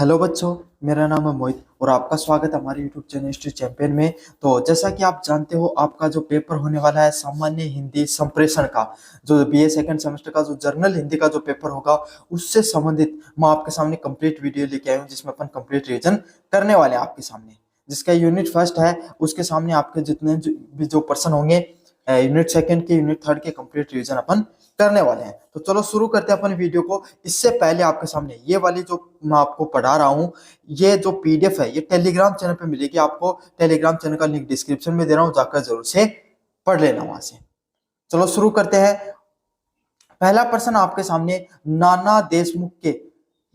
Hello बच्चों, मेरा नाम है मोहित और आपका स्वागत है हमारे यूट्यूब चैनल हिस्ट्री चैंपियन में। तो जैसा कि आप जानते हो, आपका जो पेपर होने वाला है सामान्य हिंदी संप्रेषण का, जो बीए सेकंड सेमेस्टर का जो जर्नल हिंदी का जो पेपर होगा, उससे संबंधित मैं आपके सामने कंप्लीट वीडियो लेके आया हूँ, जिसमें अपन कंप्लीट रिवीजन करने वाले हैं आपके सामने। जिसका यूनिट फर्स्ट है, उसके सामने आपके जितने भी जो पर्सन होंगे, यूनिट सेकंड के, यूनिट थर्ड के कंप्लीट रिवीजन अपन करने वाले हैं। तो चलो शुरू करते हैं अपन वीडियो को। इससे पहले आपके सामने ये वाली जो मैं आपको पढ़ा रहा हूँ, ये जो पीडीएफ है, ये टेलीग्राम चैनल पे मिलेगी आपको। टेलीग्राम चैनल का लिंक डिस्क्रिप्शन में दे रहा हूँ, जाकर जरूर से पढ़ लेना वहां से। चलो शुरू करते हैं। पहला प्रश्न आपके सामने, नाना देशमुख के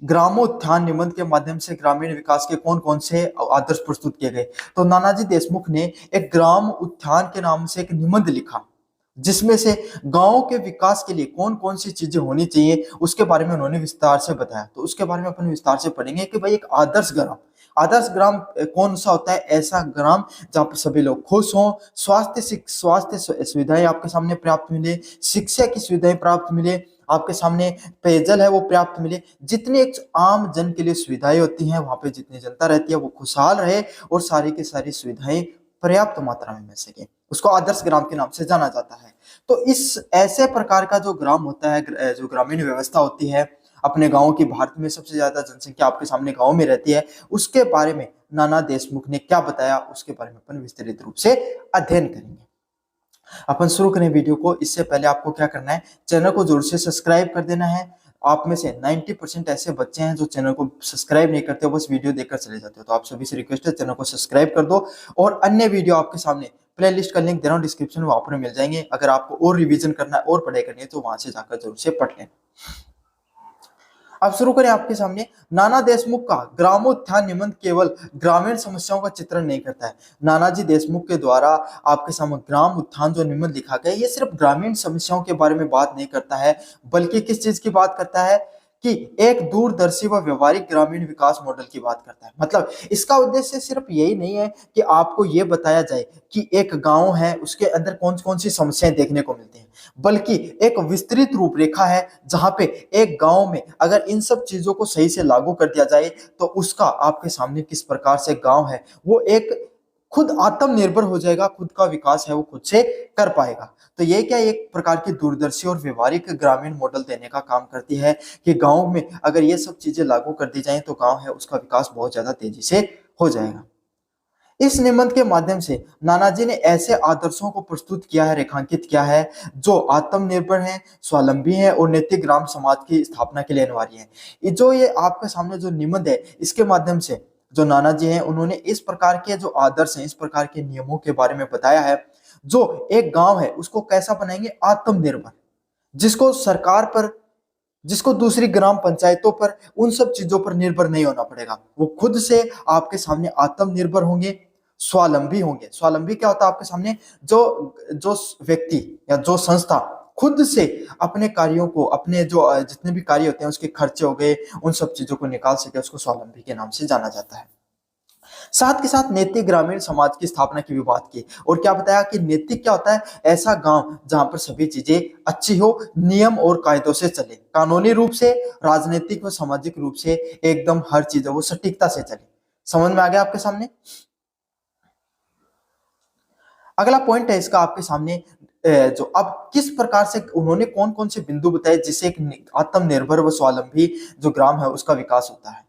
ग्रामोत्थान निबंध के माध्यम से ग्रामीण विकास के कौन कौन से आदर्श प्रस्तुत किए गए। तो नानाजी देशमुख ने एक ग्राम उत्थान के नाम से एक निबंध लिखा, जिसमें से गांव के विकास के लिए कौन कौन सी चीजें होनी चाहिए उसके बारे में उन्होंने विस्तार से बताया। तो उसके बारे में अपन विस्तार से पढ़ेंगे कि भाई एक आदर्श ग्राम कौन सा होता है। ऐसा ग्राम जहाँ पर सभी लोग खुश हों, स्वास्थ्य सुविधाएं आपके सामने प्राप्त मिले, शिक्षा की सुविधाएं प्राप्त मिले, आपके सामने पेयजल है वो प्राप्त मिले, जितनी एक आम जन के लिए सुविधाएं होती हैं, वहां पे जितनी जनता रहती है वो खुशहाल रहे और सारी की सारी सुविधाएं पर्याप्त मात्रा में मिल सके, उसको आदर्श ग्राम के नाम से जाना जाता है। तो इस ऐसे प्रकार का जो ग्राम होता है, जो ग्रामीण व्यवस्था होती है अपने गांव की, भारत में सबसे ज्यादा जनसंख्या आपके सामने गांव में रहती है, उसके बारे में नाना देशमुख ने क्या बताया, उसके बारे में अपन विस्तृत रूप से अध्ययन करेंगे। अपन शुरू करें वीडियो को, इससे पहले आपको क्या करना है, चैनल को जरूर से सब्सक्राइब कर देना है। आप में से 90% ऐसे बच्चे हैं जो चैनल को सब्सक्राइब नहीं करते, बस वीडियो देखकर चले जाते हो। तो आप सभी से रिक्वेस्ट है, चैनल को सब्सक्राइब कर दो। और अन्य वीडियो आपके सामने प्लेलिस्ट का लिंक दे रहा हूँ डिस्क्रिप्शन में, वहां पर मिल जाएंगे। अगर आपको और रिवीजन करना है और पढ़ाई करनी है तो वहां से जाकर जरूर से पढ़ लें। अब शुरू करें आपके सामने। नाना देशमुख का ग्रामोत्थान निबंध केवल ग्रामीण समस्याओं का चित्रण नहीं करता है। नानाजी देशमुख के द्वारा आपके सामने ग्राम उत्थान जो निबंध लिखा गया, ये सिर्फ ग्रामीण समस्याओं के बारे में बात नहीं करता है, बल्कि किस चीज की बात करता है कि एक दूरदर्शी व व्यवहारिक ग्रामीण विकास मॉडल की बात करता है। मतलब इसका उद्देश्य सिर्फ यही नहीं है कि आपको ये बताया जाए कि एक गांव है, उसके अंदर कौन कौन सी समस्याएं देखने को मिलती हैं, बल्कि एक विस्तृत रूपरेखा है जहां पे एक गांव में अगर इन सब चीजों को सही से लागू कर दिया जाए तो उसका आपके सामने किस प्रकार से गांव है वो एक खुद आत्मनिर्भर हो जाएगा, खुद का विकास है वो खुद से कर पाएगा। तो ये क्या एक प्रकार की दूरदर्शी और व्यवहारिक ग्रामीण मॉडल देने का काम करती है कि गांव में अगर ये सब चीजें लागू कर दी जाएं तो गांव है उसका विकास बहुत ज्यादा तेजी से हो जाएगा। इस निबंध के माध्यम से नानाजी ने ऐसे आदर्शों को प्रस्तुत किया है, रेखांकित किया है, जो आत्मनिर्भर हैं, स्वावलंबी हैं और नैतिक ग्राम समाज की स्थापना के लिए अनिवार्य है। ये आपके सामने जो निबंध है, इसके माध्यम से जो नानाजी हैं उन्होंने इस प्रकार के जो आदर्श हैं, इस प्रकार के नियमों के बारे में बताया है, जो एक गांव है उसको कैसा बनाएंगे, आत्मनिर्भर, जिसको सरकार पर, जिसको दूसरी ग्राम पंचायतों पर, उन सब चीजों पर निर्भर नहीं होना पड़ेगा। वो खुद से आपके सामने आत्मनिर्भर होंगे, स्वावलंबी होंगे। स्वावलंबी क्या होता है आपके सामने, जो जो व्यक्ति या जो संस्था खुद से अपने कार्यों को, अपने जो जितने भी कार्य होते हैं उसके खर्चे हो गए, उन सब चीजों को निकाल सके, उसको स्वावलंबी के नाम से जाना जाता है। साथ के साथ नैतिक ग्रामीण समाज की स्थापना की भी बात की, और क्या बताया कि नैतिक क्या होता है, ऐसा गांव जहां पर सभी चीजें अच्छी हो, नियम और कायदों से चले, कानूनी रूप से, राजनीतिक व सामाजिक रूप से एकदम हर चीज वो सटीकता से चले। समझ में आ गया आपके सामने। अगला पॉइंट है इसका आपके सामने, जो अब किस प्रकार से उन्होंने कौन कौन से बिंदु बताए जिससे एक आत्मनिर्भर व स्वावलंबी जो ग्राम है उसका विकास होता है।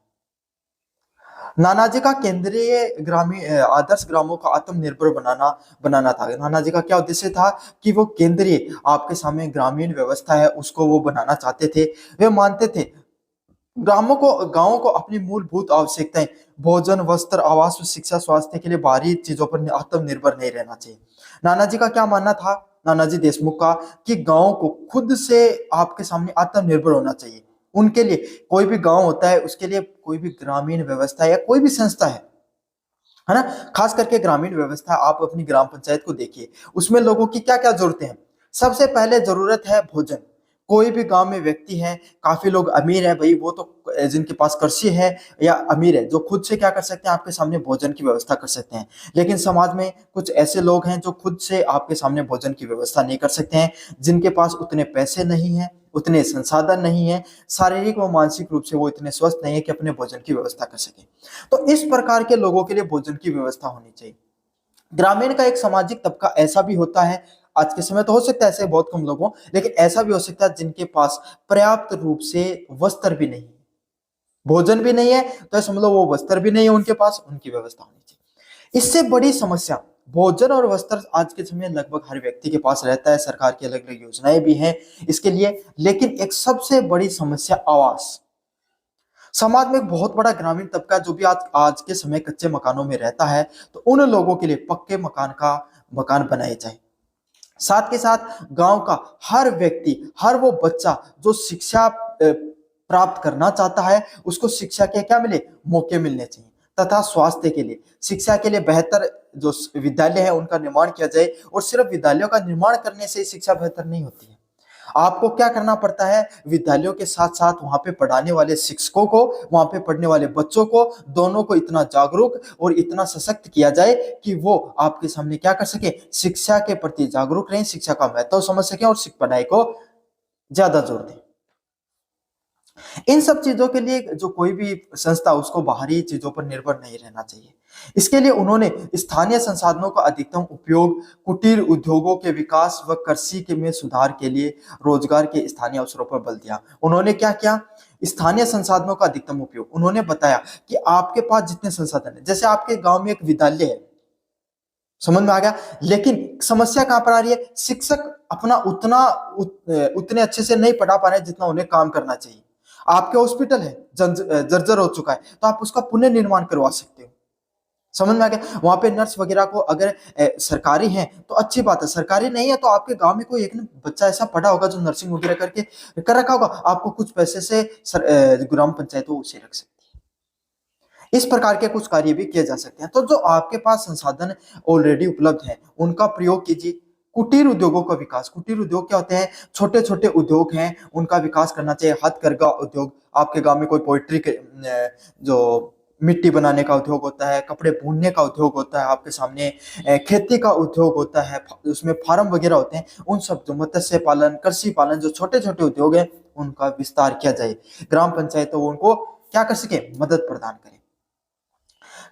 नानाजी का केंद्रीय ग्रामीण आदर्श ग्रामों का आत्मनिर्भर बनाना था। नानाजी का क्या उद्देश्य था कि वो केंद्रीय आपके सामने ग्रामीण व्यवस्था है उसको वो बनाना चाहते थे। वे मानते थे गांवों को अपनी मूलभूत आवश्यकताएं, भोजन, वस्त्र, आवास, शिक्षा, स्वास्थ्य के लिए बाहरी चीजों पर आत्मनिर्भर नहीं रहना चाहिए। नानाजी का क्या मानना था, नानाजी देशमुख का, कि गांव को खुद से आपके सामने आत्मनिर्भर होना चाहिए। उनके लिए कोई भी गांव होता है, उसके लिए कोई भी ग्रामीण व्यवस्था या कोई भी संस्था है ना, खास करके ग्रामीण व्यवस्था, आप अपनी ग्राम पंचायत को देखिए, उसमें लोगों की क्या क्या जरूरतें हैं। सबसे पहले जरूरत है भोजन। कोई भी गांव में व्यक्ति है, काफी लोग अमीर है भाई, वो तो जिनके पास कृषि है या अमीर है, जो खुद से क्या कर सकते हैं, आपके सामने भोजन की व्यवस्था कर सकते हैं। लेकिन समाज में कुछ ऐसे लोग हैं जो खुद से आपके सामने भोजन की व्यवस्था नहीं कर सकते हैं, जिनके पास उतने पैसे नहीं है, उतने संसाधन नहीं है, शारीरिक व मानसिक रूप से वो इतने स्वस्थ नहीं है कि अपने भोजन की व्यवस्था कर सके। तो इस प्रकार के लोगों के लिए भोजन की व्यवस्था होनी चाहिए। ग्रामीण का एक सामाजिक तबका ऐसा भी होता है, आज के समय तो हो सकता है ऐसे बहुत कम लोगों, लेकिन ऐसा भी हो सकता है जिनके पास पर्याप्त रूप से वस्त्र भी नहीं है, भोजन भी नहीं है, तो समझ लो वो वस्त्र भी नहीं है उनके पास, उनकी व्यवस्था होनी चाहिए। इससे बड़ी समस्या, भोजन और वस्त्र आज के समय लगभग हर व्यक्ति के पास रहता है, सरकार की अलग अलग योजनाएं भी हैं इसके लिए, लेकिन एक सबसे बड़ी समस्या आवास। समाज में एक बहुत बड़ा ग्रामीण तबका जो भी आज आज के समय कच्चे मकानों में रहता है, तो उन लोगों के लिए पक्के मकान बनाए जाए। साथ के साथ गांव का हर व्यक्ति, हर वो बच्चा जो शिक्षा प्राप्त करना चाहता है, उसको शिक्षा के क्या मिले, मौके मिलने चाहिए। तथा स्वास्थ्य के लिए, शिक्षा के लिए बेहतर जो विद्यालय है उनका निर्माण किया जाए। और सिर्फ विद्यालयों का निर्माण करने से शिक्षा बेहतर नहीं होती है, आपको क्या करना पड़ता है, विद्यालयों के साथ साथ वहां पे पढ़ाने वाले शिक्षकों को, वहां पे पढ़ने वाले बच्चों को, दोनों को इतना जागरूक और इतना सशक्त किया जाए कि वो आपके सामने क्या कर सके, शिक्षा के प्रति जागरूक रहें, शिक्षा का महत्व समझ सके और पढ़ाई को ज्यादा जोर दें। इन सब चीजों के लिए जो कोई भी संस्था, उसको बाहरी चीजों पर निर्भर नहीं रहना चाहिए। इसके लिए उन्होंने स्थानीय संसाधनों का अधिकतम उपयोग, कुटीर उद्योगों के विकास व कृषि के में सुधार के लिए रोजगार के स्थानीय अवसरों पर बल दिया। उन्होंने क्या किया, स्थानीय संसाधनों का अधिकतम उपयोग। उन्होंने बताया कि आपके पास जितने संसाधन है, जैसे आपके गांव में एक विद्यालय है, समझ में आ गया, लेकिन समस्या कहां पर आ रही है, शिक्षक अपना उतने अच्छे से नहीं पढ़ा पा रहे जितना उन्हें काम करना चाहिए। आपके हॉस्पिटल है जर्जर हो चुका है, तो आप उसका पुनर्निर्माण करवा सकते हो। समझ में आ गया, वहां पे नर्स वगैरह को अगर सरकारी है तो अच्छी बात है, सरकारी नहीं है तो आपके गांव में कोई एक ना बच्चा ऐसा पढ़ा होगा जो नर्सिंग वगैरह करके कर रखा होगा, आपको कुछ पैसे से ग्राम पंचायत वो उसे रख सकती है। इस प्रकार के कुछ कार्य भी किए जा सकते हैं। तो जो आपके पास संसाधन ऑलरेडी उपलब्ध है उनका प्रयोग कीजिए। कुटीर उद्योगों का विकास, कुटीर उद्योग क्या होते हैं, छोटे छोटे उद्योग हैं, उनका विकास करना चाहिए। हथकरघा उद्योग, आपके गांव में कोई पोइट्री के जो मिट्टी बनाने का उद्योग होता है, कपड़े बुनने का उद्योग होता है, आपके सामने खेती का उद्योग होता है, उसमें फार्म वगैरह होते हैं, उन सब जो मत्स्य पालन, कृषि पालन, जो छोटे छोटे उद्योग हैं उनका विस्तार किया जाए। ग्राम पंचायत तो उनको क्या कर सके, मदद प्रदान करें।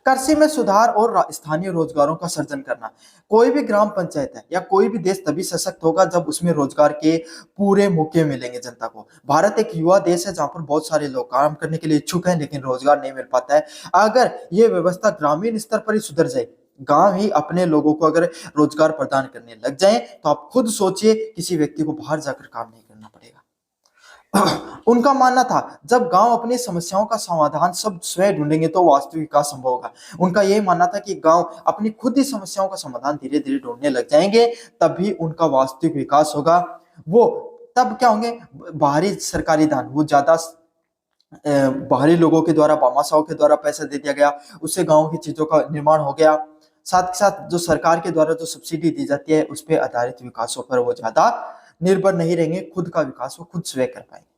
कृषि में सुधार और स्थानीय रोजगारों का सृजन करना। कोई भी ग्राम पंचायत है या कोई भी देश तभी सशक्त होगा जब उसमें रोजगार के पूरे मौके मिलेंगे जनता को। भारत एक युवा देश है जहां पर बहुत सारे लोग काम करने के लिए इच्छुक हैं, लेकिन रोजगार नहीं मिल पाता है। अगर ये व्यवस्था ग्रामीण स्तर पर ही सुधर जाए, गांव ही अपने लोगों को अगर रोजगार प्रदान करने लग जाए, तो आप खुद सोचिए, किसी व्यक्ति को बाहर जाकर काम नहीं करना पड़ेगा। उनका मानना था जब गांव अपनी समस्याओं का समाधान सब स्वयं ढूंढेंगे तो वास्तविक विकास संभव होगा। उनका यही मानना था कि गांव अपनी खुद ही समस्याओं का समाधान धीरे धीरे ढूंढने लग जाएंगे, तभी उनका वास्तविक विकास होगा। वो तब क्या होंगे, बाहरी सरकारी दान, वो ज्यादा बाहरी लोगों के द्वारा, भामाशाहों के द्वारा पैसा दे दिया गया, उससे गांव की चीजों का निर्माण हो गया। साथ के साथ जो सरकार के द्वारा जो सब्सिडी दी जाती है उस पर आधारित विकासों पर वो ज्यादा निर्भर नहीं रहेंगे, खुद का विकास वो खुद स्वयं कर पाएंगे।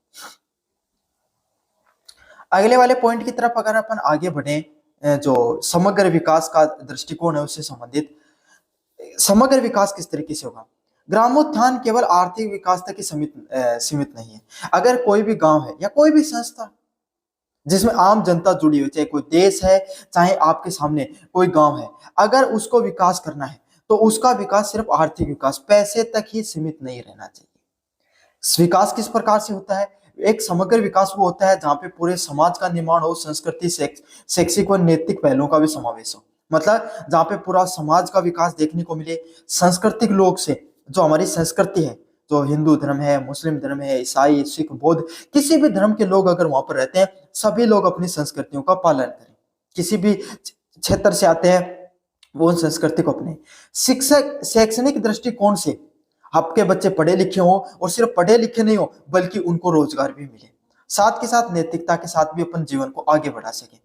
अगले वाले पॉइंट की तरफ अगर अपन आगे बढ़े, जो समग्र विकास का दृष्टिकोण है उससे संबंधित, समग्र विकास किस तरीके से होगा। ग्रामोत्थान केवल आर्थिक विकास तक ही सीमित नहीं है। अगर कोई भी गांव है या कोई भी संस्था जिसमें आम जनता जुड़ी हुई, चाहे कोई देश है, चाहे आपके सामने कोई गांव है, अगर उसको विकास करना है तो उसका विकास सिर्फ आर्थिक विकास, पैसे तक ही सीमित नहीं रहना चाहिए। विकास किस प्रकार से होता है, एक समग्र विकास वो होता है जहां पे पूरे समाज का निर्माण हो, संस्कृति, शैक्षिक व नैतिक पहलुओं का भी समावेश हो। मतलब जहां पे पूरा समाज का विकास देखने को मिले, सांस्कृतिक लोग से, जो हमारी संस्कृति है, जो हिंदू धर्म है, मुस्लिम धर्म है, ईसाई, सिख, बौद्ध, किसी भी धर्म के लोग अगर वहां पर रहते हैं, सभी लोग अपनी संस्कृतियों का पालन करें। किसी भी क्षेत्र से आते हैं वो उन संस्कृति को अपने। शिक्षक शैक्षणिक दृष्टिकोण से आपके बच्चे पढ़े लिखे हो, और सिर्फ पढ़े लिखे नहीं हो बल्कि उनको रोजगार भी मिले, साथ के साथ नैतिकता के साथ भी अपन जीवन को आगे बढ़ा सके।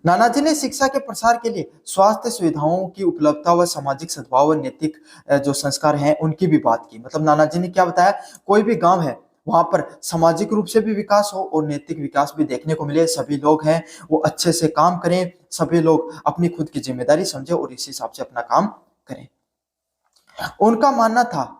नानाजी ने शिक्षा के प्रसार के लिए स्वास्थ्य सुविधाओं की उपलब्धता व सामाजिक सद्भाव व नैतिक जो संस्कार हैं उनकी भी बात की। मतलब नानाजी ने क्या बताया, कोई भी गांव है वहां पर सामाजिक रूप से भी विकास हो और नैतिक विकास भी देखने को मिले। सभी लोग हैं वो अच्छे से काम करें, सभी लोग अपनी खुद की जिम्मेदारी समझे और इस हिसाब से अपना काम करें। उनका मानना था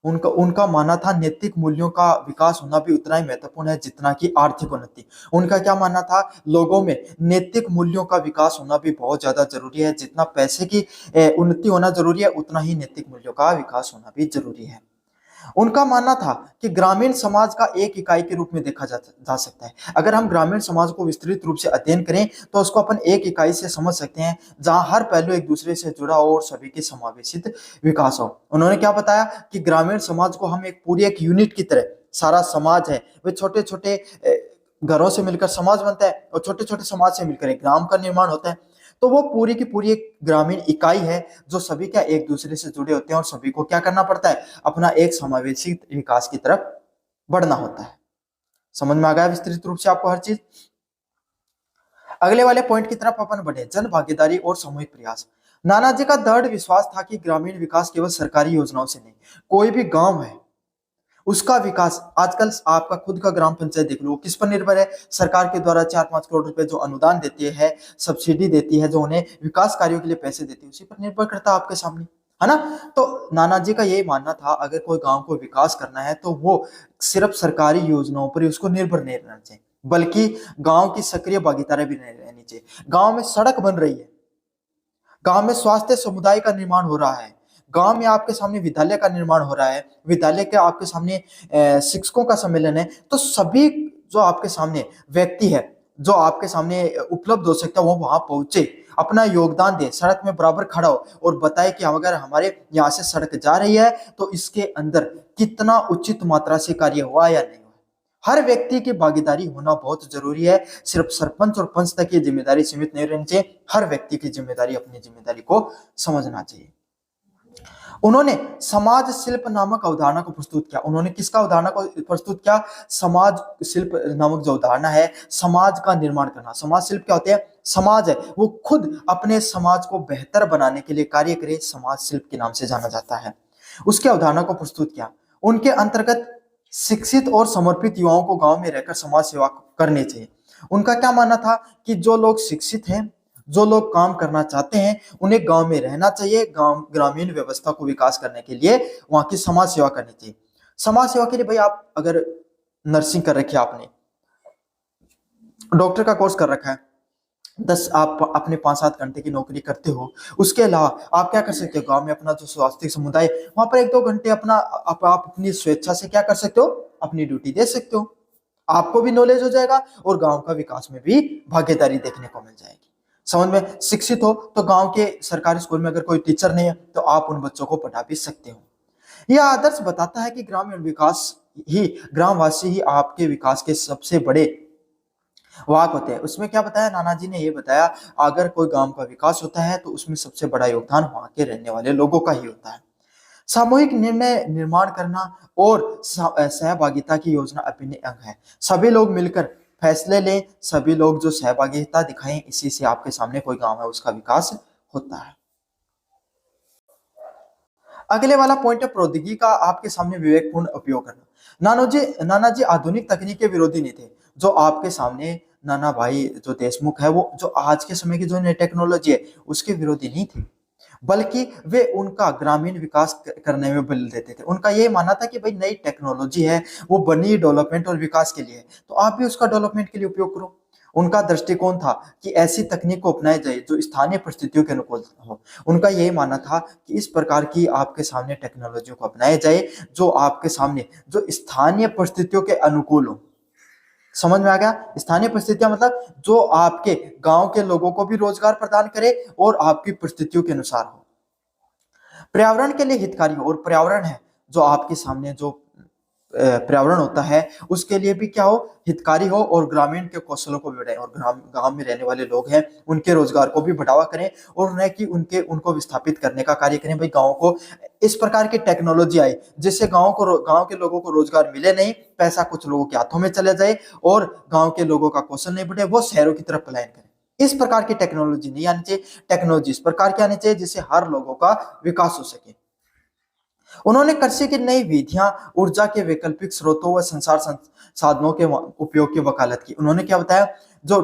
उनका उनका मानना था नैतिक मूल्यों का विकास होना भी उतना ही महत्वपूर्ण है जितना कि आर्थिक उन्नति। उनका क्या मानना था, लोगों में नैतिक मूल्यों का विकास होना भी बहुत ज्यादा जरूरी है। जितना पैसे की उन्नति होना जरूरी है, उतना ही नैतिक मूल्यों का विकास होना भी जरूरी है। उनका मानना था कि ग्रामीण समाज का एक इकाई के रूप में देखा जा सकता है। अगर हम ग्रामीण समाज को विस्तृत रूप से अध्ययन करें तो उसको अपन एक इकाई से समझ सकते हैं, जहां हर पहलू एक दूसरे से जुड़ा हो और सभी के समावेशित विकास हो। उन्होंने क्या बताया कि ग्रामीण समाज को हम एक पूरी एक यूनिट की तरह, सारा समाज है वे छोटे छोटे घरों से मिलकर समाज बनता है और छोटे छोटे समाज से मिलकर एक ग्राम का निर्माण होता है। तो वो पूरी की पूरी एक ग्रामीण इकाई है जो सभी क्या एक दूसरे से जुड़े होते हैं और सभी को क्या करना पड़ता है, अपना एक समावेशी विकास की तरफ बढ़ना होता है। समझ में आ गया विस्तृत रूप से आपको हर चीज। अगले वाले पॉइंट की तरफ अपन बढ़े, जन भागीदारी और सामूहिक प्रयास। नानाजी का दृढ़ विश्वास था कि ग्रामीण विकास केवल सरकारी योजनाओं से नहीं, कोई भी गांव है उसका विकास, आजकल आपका खुद का ग्राम पंचायत देख लो, किस पर निर्भर है, सरकार के द्वारा 4-5 करोड़ रुपए जो अनुदान देती है, सब्सिडी देती है, जो उन्हें विकास कार्यों के लिए पैसे देती है, उसी पर निर्भर करता है आपके सामने, है ना। तो नानाजी का यही मानना था, अगर कोई गांव को विकास करना है तो वो सिर्फ सरकारी योजनाओं पर ही उसको निर्भर नहीं रहना चाहिए, बल्कि गांव की सक्रिय भागीदारी भी नहीं रहनी चाहिए। गांव में सड़क बन रही है, गांव में स्वास्थ्य समुदाय का निर्माण हो रहा है, गांव में आपके सामने विद्यालय का निर्माण हो रहा है, विद्यालय के आपके सामने शिक्षकों का सम्मेलन है, तो सभी जो आपके सामने व्यक्ति है जो आपके सामने उपलब्ध हो सकता है वो वहां पहुंचे, अपना योगदान दे, सड़क में बराबर खड़ा हो और बताए कि अगर हमारे यहाँ से सड़क जा रही है तो इसके अंदर कितना उचित मात्रा से कार्य हुआ या नहीं हुआ। हर व्यक्ति की भागीदारी होना बहुत जरूरी है, सिर्फ सरपंच और पंच तक की जिम्मेदारी सीमित नहीं रहनी चाहिए, हर व्यक्ति की जिम्मेदारी अपनी जिम्मेदारी को समझना चाहिए। उन्होंने समाज शिल्प नामक अवधारणा को प्रस्तुत किया। उन्होंने किसका अवधारणा को प्रस्तुत किया, समाज शिल्प नामक जो अवधारणा है, समाज का निर्माण करना। समाज शिल्प क्या होते हैं, समाज है वो खुद अपने समाज को बेहतर बनाने के लिए कार्य करे, समाज शिल्प के नाम से जाना जाता है। उसके अवधारणा को प्रस्तुत किया। उनके अंतर्गत शिक्षित और समर्पित युवाओं को गांव में रहकर समाज सेवा करनी चाहिए। उनका क्या मानना था कि जो लोग शिक्षित हैं, जो लोग काम करना चाहते हैं, उन्हें गांव में रहना चाहिए, गांव ग्रामीण व्यवस्था को विकास करने के लिए वहां की समाज सेवा करनी चाहिए। समाज सेवा के लिए भाई आप अगर नर्सिंग कर रखी है, आपने डॉक्टर का कोर्स कर रखा है, 10 आप अपने 5-7 घंटे की नौकरी करते हो, उसके अलावा आप क्या कर सकते हो, गांव में अपना जो स्वास्थ्य समुदाय वहां पर 1-2 घंटे अपना आप अपनी स्वेच्छा से क्या कर सकते हो, अपनी ड्यूटी दे सकते हो। आपको भी नॉलेज हो जाएगा और गांव का विकास में भी भागीदारी देखने को मिल जाएगी। समझ में, शिक्षित हो तो गांव के सरकारी स्कूल में अगर कोई टीचर नहीं है तो आप उन बच्चों को पढ़ा भी सकते हो। यह आदर्श बताता है कि ग्रामीण विकास ही, ग्रामवासी ही आपके विकास के सबसे बड़े वाहक होते हैं। उसमें क्या बताया नानाजी ने, ये बताया अगर कोई गांव का विकास होता है तो उसमें सबसे बड़ा योगदान वहां के रहने वाले लोगों का ही होता है। सामूहिक निर्णय निर्माण करना और सहभागिता की योजना अभिन्न अंग है। सभी लोग मिलकर फैसले लें, सभी लोग जो सहभागिता दिखाएं, इसी से आपके सामने कोई गांव है उसका विकास होता है। अगले वाला पॉइंट है प्रौद्योगिकी का आपके सामने विवेकपूर्ण उपयोग करना। नानाजी आधुनिक तकनीक के विरोधी नहीं थे। जो आपके सामने नाना भाई जो देशमुख है, वो जो आज के समय की जो नई टेक्नोलॉजी है उसके विरोधी नहीं थे, बल्कि वे उनका ग्रामीण विकास करने में बल देते थे। उनका ये मानना था कि भाई नई टेक्नोलॉजी है वो बनी डेवलपमेंट और विकास के लिए है, तो आप भी उसका डेवलपमेंट के लिए उपयोग करो। उनका दृष्टिकोण था कि ऐसी तकनीक को अपनाया जाए जो स्थानीय परिस्थितियों के अनुकूल हो। उनका यही मानना था कि इस प्रकार की आपके सामने टेक्नोलॉजी को अपनाया जाए जो आपके सामने जो स्थानीय परिस्थितियों के अनुकूल हो। समझ में आ गया, स्थानीय परिस्थितियां मतलब जो आपके गांव के लोगों को भी रोजगार प्रदान करे और आपकी परिस्थितियों के अनुसार हो, पर्यावरण के लिए हितकारी हो। और पर्यावरण है जो आपके सामने जो पर्यावरण होता है उसके लिए भी क्या हो, हितकारी हो, और ग्रामीण के कौशलों को भी बढ़ाएं और गांव में रहने वाले लोग हैं उनके रोजगार को भी बढ़ावा करें और न कि उनको विस्थापित करने का कार्य करें। भाई गाँव को इस प्रकार की टेक्नोलॉजी आई जिससे गांव के लोगों को रोजगार मिले नहीं, पैसा कुछ लोगों के हाथों में चले जाए और गांव के लोगों का कौशल नहीं बढ़े, वो शहरों की तरफ पलायन करें। इस प्रकार की टेक्नोलॉजी नहीं आनी चाहिए। टेक्नोलॉजी इस प्रकार की आनी चाहिए जिससे हर लोगों का विकास हो सके। उन्होंने कृषि की नई विधियां, ऊर्जा के वैकल्पिक स्रोतों व संसार साधनों के उपयोग की वकालत की। उन्होंने क्या बताया, जो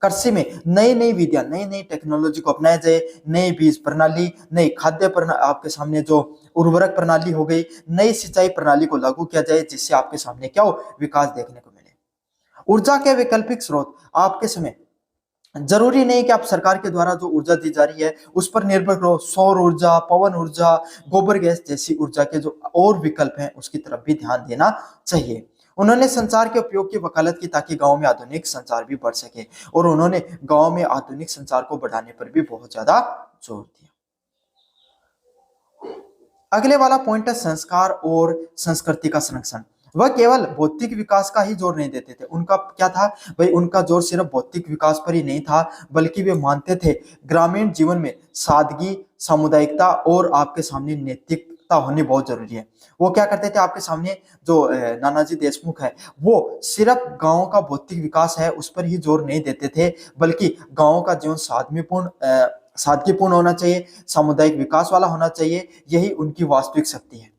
कृषि में नई नई विधियां, नई नई टेक्नोलॉजी को अपनाया जाए, नई बीज प्रणाली, नई खाद्य प्रणाली, आपके सामने जो उर्वरक प्रणाली हो गई, नई सिंचाई प्रणाली को लागू किया जाए, जिससे आपके सामने क्या हो, विकास देखने को मिले। ऊर्जा के वैकल्पिक स्रोत, आपके समय जरूरी नहीं कि आप सरकार के द्वारा जो ऊर्जा दी जा रही है उस पर निर्भर करो। सौर ऊर्जा, पवन ऊर्जा, गोबर गैस जैसी ऊर्जा के जो और विकल्प हैं उसकी तरफ भी ध्यान देना चाहिए। उन्होंने संचार के उपयोग की वकालत की ताकि गांव में आधुनिक संचार भी बढ़ सके, और उन्होंने गांव में आधुनिक संचार को बढ़ाने पर भी बहुत ज्यादा जोर दिया। अगले वाला पॉइंट है संस्कार और संस्कृति का संरक्षण। वह केवल भौतिक विकास का ही जोर नहीं देते थे। उनका क्या था भाई, उनका जोर सिर्फ भौतिक विकास पर ही नहीं था, बल्कि वे मानते थे ग्रामीण जीवन में सादगी, सामुदायिकता और आपके सामने नैतिकता होनी बहुत जरूरी है। वो क्या करते थे, आपके सामने जो नानाजी देशमुख है, वो सिर्फ गांव का भौतिक विकास है उस पर ही जोर नहीं देते थे, बल्कि गांव का जीवन सादगीपूर्ण होना चाहिए, सामुदायिक विकास वाला होना चाहिए। यही उनकी वास्तविक शक्ति है।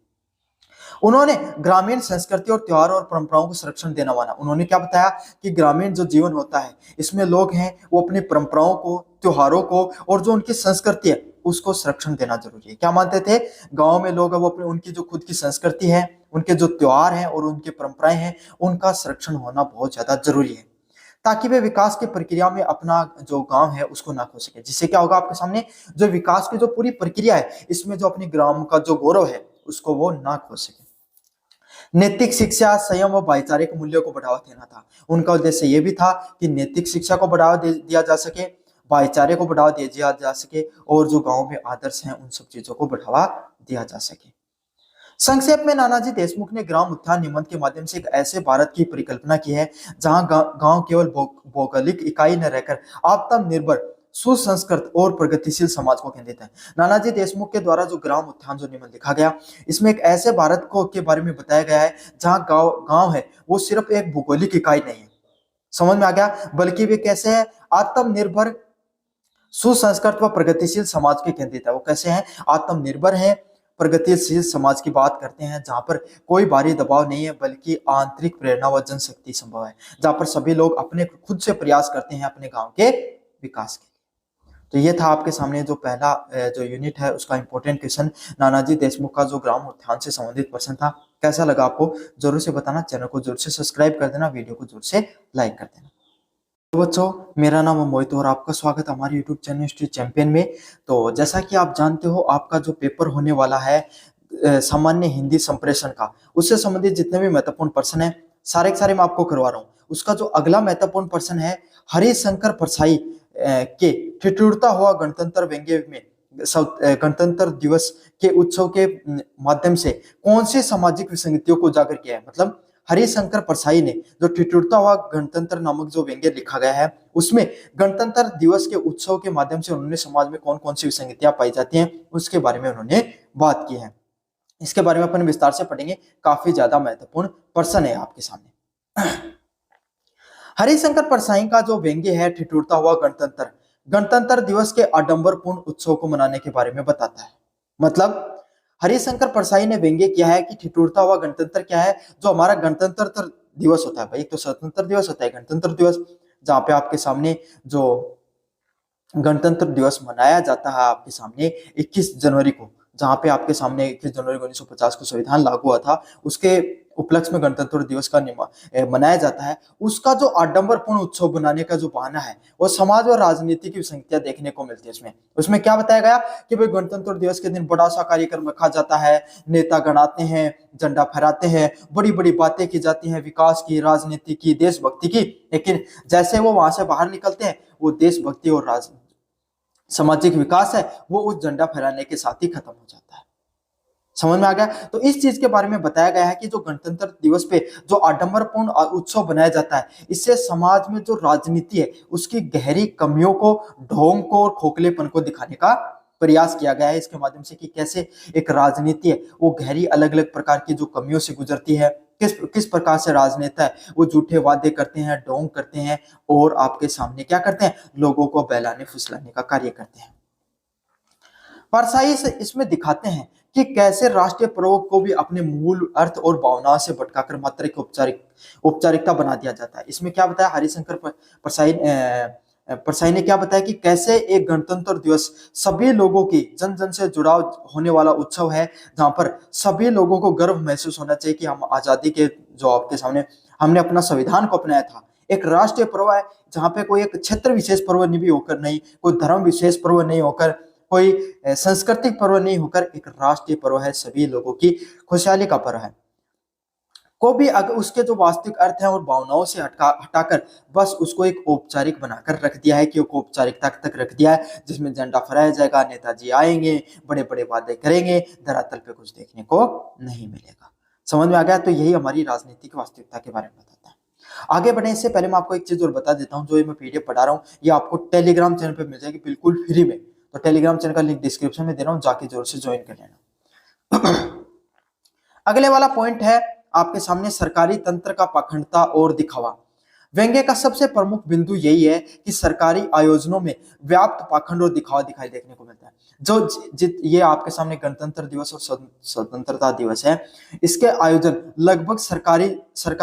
उन्होंने ग्रामीण संस्कृति और त्योहारों और परंपराओं को संरक्षण देना माना। उन्होंने क्या बताया कि ग्रामीण जो जीवन होता है इसमें लोग हैं वो अपनी परंपराओं को, त्योहारों को और जो उनकी संस्कृति है उसको संरक्षण देना जरूरी है। क्या मानते थे, गांव में लोग वो अपने, उनकी जो खुद की संस्कृति है, उनके जो त्योहार हैं और उनकी परंपराएं हैं, उनका संरक्षण होना बहुत ज्यादा जरूरी है, ताकि वे विकास की प्रक्रिया में अपना जो गांव है उसको ना खो सके। जिससे क्या होगा, आपके सामने जो विकास की जो पूरी प्रक्रिया है इसमें जो अपने ग्राम का जो गौरव है उसको वो ना खो सके। नैतिक शिक्षा, संयम व भाईचारे के मूल्यों को बढ़ावा देना था। उनका उद्देश्य यह भी था कि नैतिक शिक्षा को बढ़ावा दिया जा सके, भाईचारे को बढ़ावा दिया जा सके, और जो गांव में आदर्श हैं उन सब चीजों को बढ़ावा दिया जा सके। संक्षेप में नानाजी देशमुख ने ग्राम उत्थान निबंध के माध्यम से एक ऐसे भारत की परिकल्पना की है जहां गांव केवल भौगोलिक इकाई न रहकर आत्मनिर्भर, सुसंस्कृत और प्रगतिशील समाज को केंद्रित है। नानाजी देशमुख के द्वारा जो ग्राम उत्थान जो निबंध लिखा गया, इसमें एक ऐसे भारत को के बारे में बताया गया है जहां गांव है वो सिर्फ एक भौगोलिक इकाई नहीं है, समझ में आ गया, बल्कि वे कैसे है, आत्मनिर्भर, सुसंस्कृत व प्रगतिशील समाज के केंद्रित है। वो कैसे हैं, आत्मनिर्भर है, प्रगतिशील समाज की बात करते हैं जहां पर कोई बाहरी दबाव नहीं है बल्कि आंतरिक प्रेरणा व जनशक्ति संभव है, जहां पर सभी लोग अपने खुद से प्रयास करते हैं अपने गांव के विकास के। तो ये था आपके सामने जो पहला जो यूनिट है उसका इंपॉर्टेंट क्वेश्चन, नानाजी देशमुख का जो ग्राम उत्थान से संबंधित प्रश्न था। कैसा लगा आपको जरूर से बताना, चैनल को जरूर से सब्सक्राइब कर देना, वीडियो को जरूर से लाइक कर देना। तो बच्चों, मेरा नाम है मोहित और आपका स्वागत है हमारे यूट्यूब चैनल हिस्ट्री चैंपियन में। तो जैसा कि आप जानते हो, आपका जो पेपर होने वाला है सामान्य हिंदी संप्रेषण का, उससे संबंधित जितने भी महत्वपूर्ण प्रश्न है सारे के सारे मैं आपको करवा रहा हूँ। उसका जो अगला महत्वपूर्ण प्रश्न है, हरिशंकर परसाई के ठिठुरता हुआ गणतंत्र व्यंग्य में गणतंत्र दिवस के उत्सव के माध्यम से कौन सी सामाजिक विसंगतियों को उजागर किया है। मतलब हरिशंकर परसाई ने जो ठिठुरता हुआ गणतंत्र नामक जो व्यंग्य लिखा गया है उसमें गणतंत्र दिवस के उत्सव के माध्यम से उन्होंने समाज में कौन कौन सी विसंगतियां पाई जाती हैं उसके बारे में उन्होंने बात की है। इसके बारे में अपन विस्तार से पढ़ेंगे, काफी ज्यादा महत्वपूर्ण प्रश्न है आपके सामने। हरिशंकर परसाई का जो व्यंग्य है ठिठुरता हुआ गणतंत्र, गणतंत्र दिवस के आडंबरपूर्ण उत्सव को मनाने के बारे में बताता है। मतलब हरिशंकर परसाई ने व्यंग्य किया है कि ठिठुरता हुआ गणतंत्र क्या है, जो हमारा गणतंत्र दिवस होता है भाई, तो स्वतंत्र दिवस होता है गणतंत्र दिवस, जहां पे आपके सामने जो गणतंत्र दिवस मनाया जाता है आपके सामने 21 जनवरी को, जहां पे आपके सामने 21 जनवरी 1950 को संविधान लागू हुआ था, उसके उपलक्ष्य में गणतंत्र दिवस का मनाया जाता है। उसका जो आडंबरपूर्ण उत्सव बनाने का जो बहाना है वो समाज और राजनीति की विसंगतियां देखने को मिलती है। उसमें क्या बताया गया कि भाई गणतंत्र दिवस के दिन बड़ा सा कार्यक्रम रखा जाता है, नेता गण आते हैं, झंडा फहराते हैं, बड़ी बड़ी बातें की जाती हैं विकास की, राजनीति की, देशभक्ति की, लेकिन जैसे वो वहां से बाहर निकलते हैं वो देशभक्ति और सामाजिक विकास है वो उस झंडा फहराने के साथ ही खत्म हो जाता है। समझ में आ गया। तो इस चीज के बारे में बताया गया है कि जो गणतंत्र दिवस पे जो आडंबरपूर्ण उत्सव बनाया जाता है, इससे समाज में जो राजनीति है उसकी गहरी कमियों को, ढोंग को और खोखलेपन को दिखाने का प्रयास किया गया है इसके माध्यम से, कि कैसे एक राजनीति है वो गहरी अलग अलग प्रकार की जो कमियों से गुजरती है, किस प्रकार से राजनेता है वो झूठे वादे करते हैं, ढोंग करते हैं और आपके सामने क्या करते हैं, लोगों को बहलाने फुसलाने का कार्य करते हैं। परसाई से इसमें दिखाते हैं कि कैसे राष्ट्रीय पर्वों को भी अपने मूल अर्थ और भावनाओं से भटकाकर मात्र एक औपचारिकता बना दिया जाता है। इसमें क्या बताया हरिशंकर परसाई ने क्या बताया कि कैसे एक गणतंत्र दिवस सभी लोगों की जन जन से जुड़ाव होने वाला उत्सव है, जहां पर सभी लोगों को गर्व महसूस होना चाहिए कि हम आजादी के जो आपके सामने हमने अपना संविधान को अपनाया था। एक राष्ट्रीय पर्व है जहां पे कोई एक क्षेत्र विशेष पर्व नहीं भी होकर, नहीं कोई धर्म विशेष पर्व नहीं होकर, कोई सांस्कृतिक पर्व नहीं होकर, एक राष्ट्रीय पर्व है, सभी लोगों की खुशहाली का पर्व है। को भी अगर उसके जो वास्तविक अर्थ है और भावनाओं से हटाकर बस उसको एक औपचारिक बनाकर रख दिया है, कि औपचारिकता तक रख दिया है, जिसमें झंडा फहराया जाएगा, नेताजी आएंगे, बड़े बड़े वादे करेंगे, धरातल पे कुछ देखने को नहीं मिलेगा। समझ में आ गया? तो यही हमारी राजनीतिक वास्तविकता के बारे में बताता है। आगे बढ़ने इससे पहले मैं आपको एक चीज और बता देता हूँ, जो ये मैं पीडीएफ पढ़ा रहा हूँ ये आपको टेलीग्राम चैनल पे मिल जाएगी बिल्कुल फ्री में। तो टेलीग्राम चैनल का लिंक डिस्क्रिप्शन में दे रहा हूँ, जाके जरूर से ज्वाइन कर लेना। अगले वाला पॉइंट है आपके सामने सरकारी तंत्र का पाखंडता और दिखावा। व्यंग्य का सबसे प्रमुख बिंदु यही है कि सरकारी आयोजनों में व्याप्त पाखंड और दिखावा दिखाई देखने को मिलता है। जो ये आपके सामने गणतंत्र दिवस और स्वतंत्रता दिवस है, इसके आयोजन लगभग सरकारी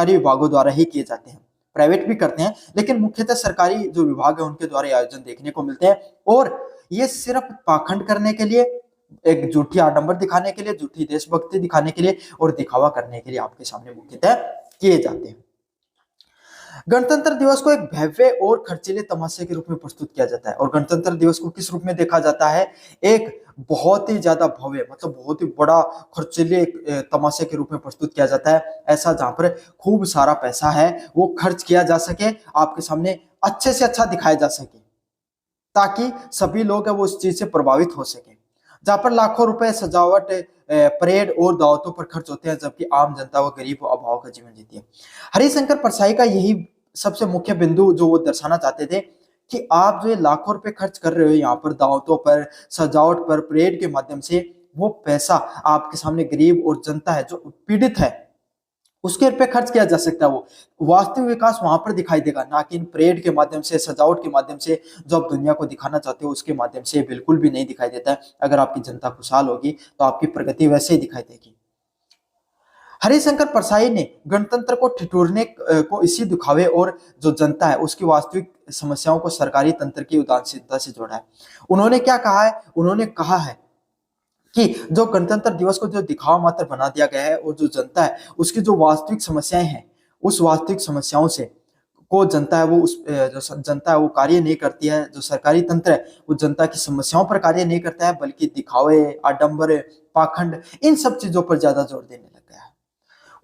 विभागों द्वारा ही किए जाते हैं। प्राइवेट भी करते हैं, लेकिन मुख्यतः सरकारी जो विभाग है उनके द्वारा आयोजन देखने को मिलते हैं। और ये सिर्फ पाखंड करने के लिए, एक झूठी आडंबर दिखाने के लिए, झूठी देशभक्ति दिखाने के लिए और दिखावा करने के लिए आपके सामने मुख्यतः किए जाते हैं। गणतंत्र दिवस को एक भव्य और खर्चीले तमाशे के रूप में प्रस्तुत किया जाता है। और गणतंत्र दिवस को किस रूप में देखा जाता है? एक बहुत ही ज्यादा भव्य, मतलब बहुत ही बड़ा खर्चीले तमाशे के रूप में प्रस्तुत किया जाता है। ऐसा जहां पर खूब सारा पैसा है वो खर्च किया जा सके, आपके सामने अच्छे से अच्छा दिखाया जा सके, ताकि सभी लोग वो उस चीज से प्रभावित हो सके। जहां पर लाखों रुपए सजावट, परेड और दावतों पर खर्च होते हैं, जबकि आम जनता व गरीब अभाव का जीवन जीती है। हरिशंकर परसाई का यही सबसे मुख्य बिंदु जो वो दर्शाना चाहते थे, कि आप जो ये लाखों रुपए खर्च कर रहे हो यहाँ पर दावतों पर, सजावट पर, परेड के माध्यम से, वो पैसा आपके सामने गरीब और जनता है जो पीड़ित है उसके पे खर्च किया जा सकता है। वो वास्तविक विकास वहां पर दिखाई देगा, ना कि इन परेड के माध्यम से, सजावट के माध्यम से, जो आप दुनिया को दिखाना चाहते हो उसके माध्यम से बिल्कुल भी नहीं दिखाई देता है। अगर आपकी जनता खुशहाल होगी तो आपकी प्रगति वैसे ही दिखाई देगी। हरिशंकर परसाई ने गणतंत्र को ठिठुरने को इसी दिखावे और जो जनता है उसकी वास्तविक समस्याओं को सरकारी तंत्र की उदासीनता से जोड़ा है। उन्होंने क्या कहा है? उन्होंने कहा है कि जो गणतंत्र दिवस को जो दिखावा मात्र बना दिया गया है, और जो जनता है उसकी जो वास्तविक समस्याएं हैं, उस वास्तविक समस्याओं से को जनता है वो जो जनता है वो कार्य नहीं करती है। जो सरकारी तंत्र है वो जनता की समस्याओं पर कार्य नहीं करता है, बल्कि दिखावे, आडंबर, पाखंड, इन सब चीजों पर ज्यादा जोर देने लग गया है।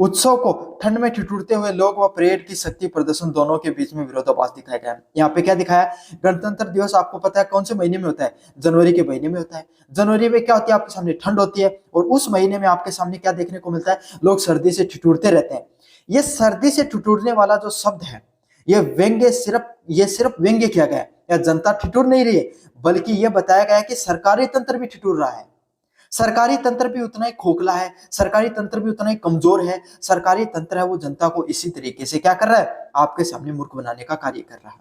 उत्सव को ठंड में ठिठुरते हुए लोग व परेड की शक्ति प्रदर्शन दोनों के बीच में विरोधाभास दिखाया गया है। यहाँ पे क्या दिखाया? गणतंत्र दिवस आपको पता है कौन से महीने में होता है? जनवरी के महीने में होता है। जनवरी में क्या होती है? आपके सामने ठंड होती है, और उस महीने में आपके सामने क्या देखने को मिलता है? लोग सर्दी से ठिठुरते रहते हैं। ये सर्दी से ठिठुरने वाला जो शब्द है, ये सिर्फ व्यंग्य किया गया है, या जनता ठिठुर नहीं रही है, बल्कि यह बताया गया है कि सरकारी तंत्र भी ठिठुर रहा है। सरकारी तंत्र भी उतना ही खोखला है, सरकारी तंत्र भी उतना ही कमजोर है। सरकारी तंत्र है वो जनता को इसी तरीके से क्या कर रहा है? आपके सामने मूर्ख बनाने का कार्य कर रहा है।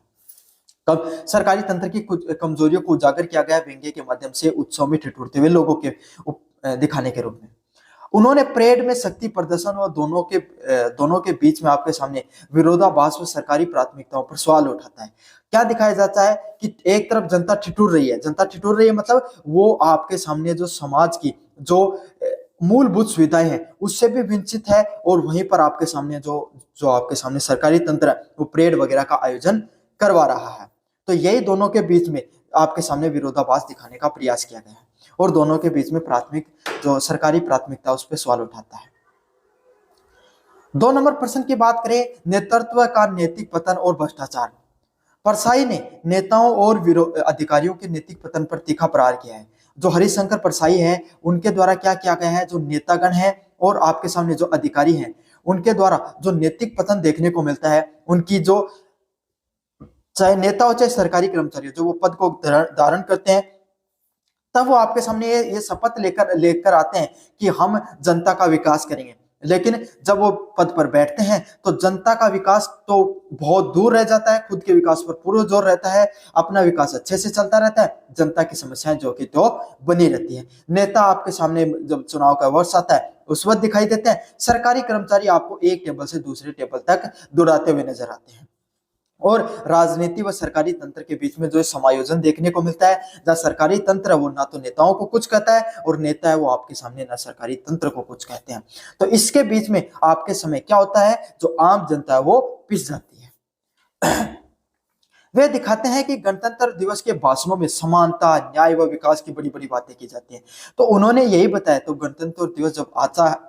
कब सरकारी तंत्र की कुछ कमजोरियों को उजागर किया गया व्यंग्य के माध्यम से, उत्सव में ठिठुरते हुए लोगों के दिखाने के रूप में। उन्होंने परेड में शक्ति प्रदर्शन और दोनों के बीच में आपके सामने विरोधाभास व सरकारी प्राथमिकताओं पर सवाल उठाता है। क्या दिखाया जाता है? कि एक तरफ जनता ठिठुर रही है, जनता ठिठुर रही है मतलब वो आपके सामने जो समाज की जो मूलभूत सुविधाएं हैं उससे भी वंचित है, और वहीं पर आपके सामने जो आपके सामने सरकारी तंत्र है वो परेड वगैरह का आयोजन करवा रहा है। तो यही दोनों के बीच में आपके सामने विरोधाभास दिखाने का प्रयास किया गया है, और दोनों के बीच में जो सरकारी प्राथमिकता उस पर सवाल उठाता है। 2 नंबर प्रश्न की बात करें, नेतृत्व का नैतिक पतन और भ्रष्टाचार। परसाई ने नेताओं और अधिकारियों के नैतिक पतन पर तीखा प्रहार किया है। जो हरिशंकर परसाई है उनके द्वारा क्या किया गया है? जो नेतागण है और आपके सामने जो अधिकारी हैं उनके द्वारा जो नैतिक पतन देखने को मिलता है, उनकी जो चाहे नेता हो चाहे सरकारी कर्मचारी हो, जो वो पद को धारण करते हैं, तब वो आपके सामने ये शपथ लेकर आते हैं कि हम जनता का विकास करेंगे। लेकिन जब वो पद पर बैठते हैं तो जनता का विकास तो बहुत दूर रह जाता है, खुद के विकास पर पूरा जोर रहता है, अपना विकास अच्छे से चलता रहता है, जनता की समस्याएं जो कि तो बनी रहती है। नेता आपके सामने जब चुनाव का वर्ष आता है उस वक्त दिखाई देते हैं, सरकारी कर्मचारी आपको एक टेबल से दूसरे टेबल तक दौड़ाते हुए नजर आते हैं। और राजनीति व सरकारी तंत्र के बीच में जो समायोजन देखने को मिलता है, जहाँ सरकारी तंत्र है वो ना तो नेताओं को कुछ कहता है और नेता है वो आपके सामने ना सरकारी तंत्र को कुछ कहते हैं। तो इसके बीच में आपके समय क्या होता है, जो आम जनता है वो पिस जाती है। वे दिखाते हैं कि गणतंत्र दिवस के भाषणों में समानता, न्याय व विकास की बड़ी बड़ी बातें की जाती हैं। तो उन्होंने यही बताया, तो गणतंत्र दिवस जब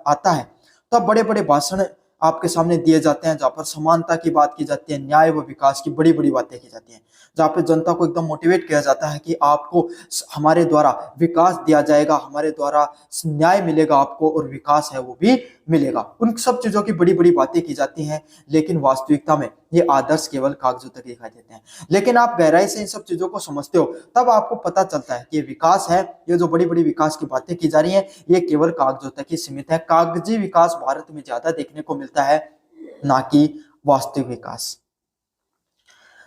आता है तब बड़े बड़े भाषण आपके सामने दिए जाते हैं, जहाँ पर समानता की बात की जाती है, न्याय व विकास की बड़ी बड़ी बातें की जाती हैं, जहाँ पे जनता को एकदम मोटिवेट किया जाता है कि आपको हमारे द्वारा विकास दिया जाएगा, हमारे द्वारा न्याय मिलेगा आपको और विकास है वो भी मिलेगा। उन सब चीजों की बड़ी बड़ी बातें की जाती हैं, लेकिन वास्तविकता में ये आदर्श केवल कागजों तक दिखाई देते हैं। लेकिन आप गहराई से इन सब चीजों को समझते हो तब आपको पता चलता है कि ये विकास है, ये जो बड़ी बड़ी विकास की बातें की जा रही हैं, ये केवल कागजों तक ही सीमित है। कागजी विकास भारत में ज्यादा देखने को मिलता है, ना कि वास्तविक विकास।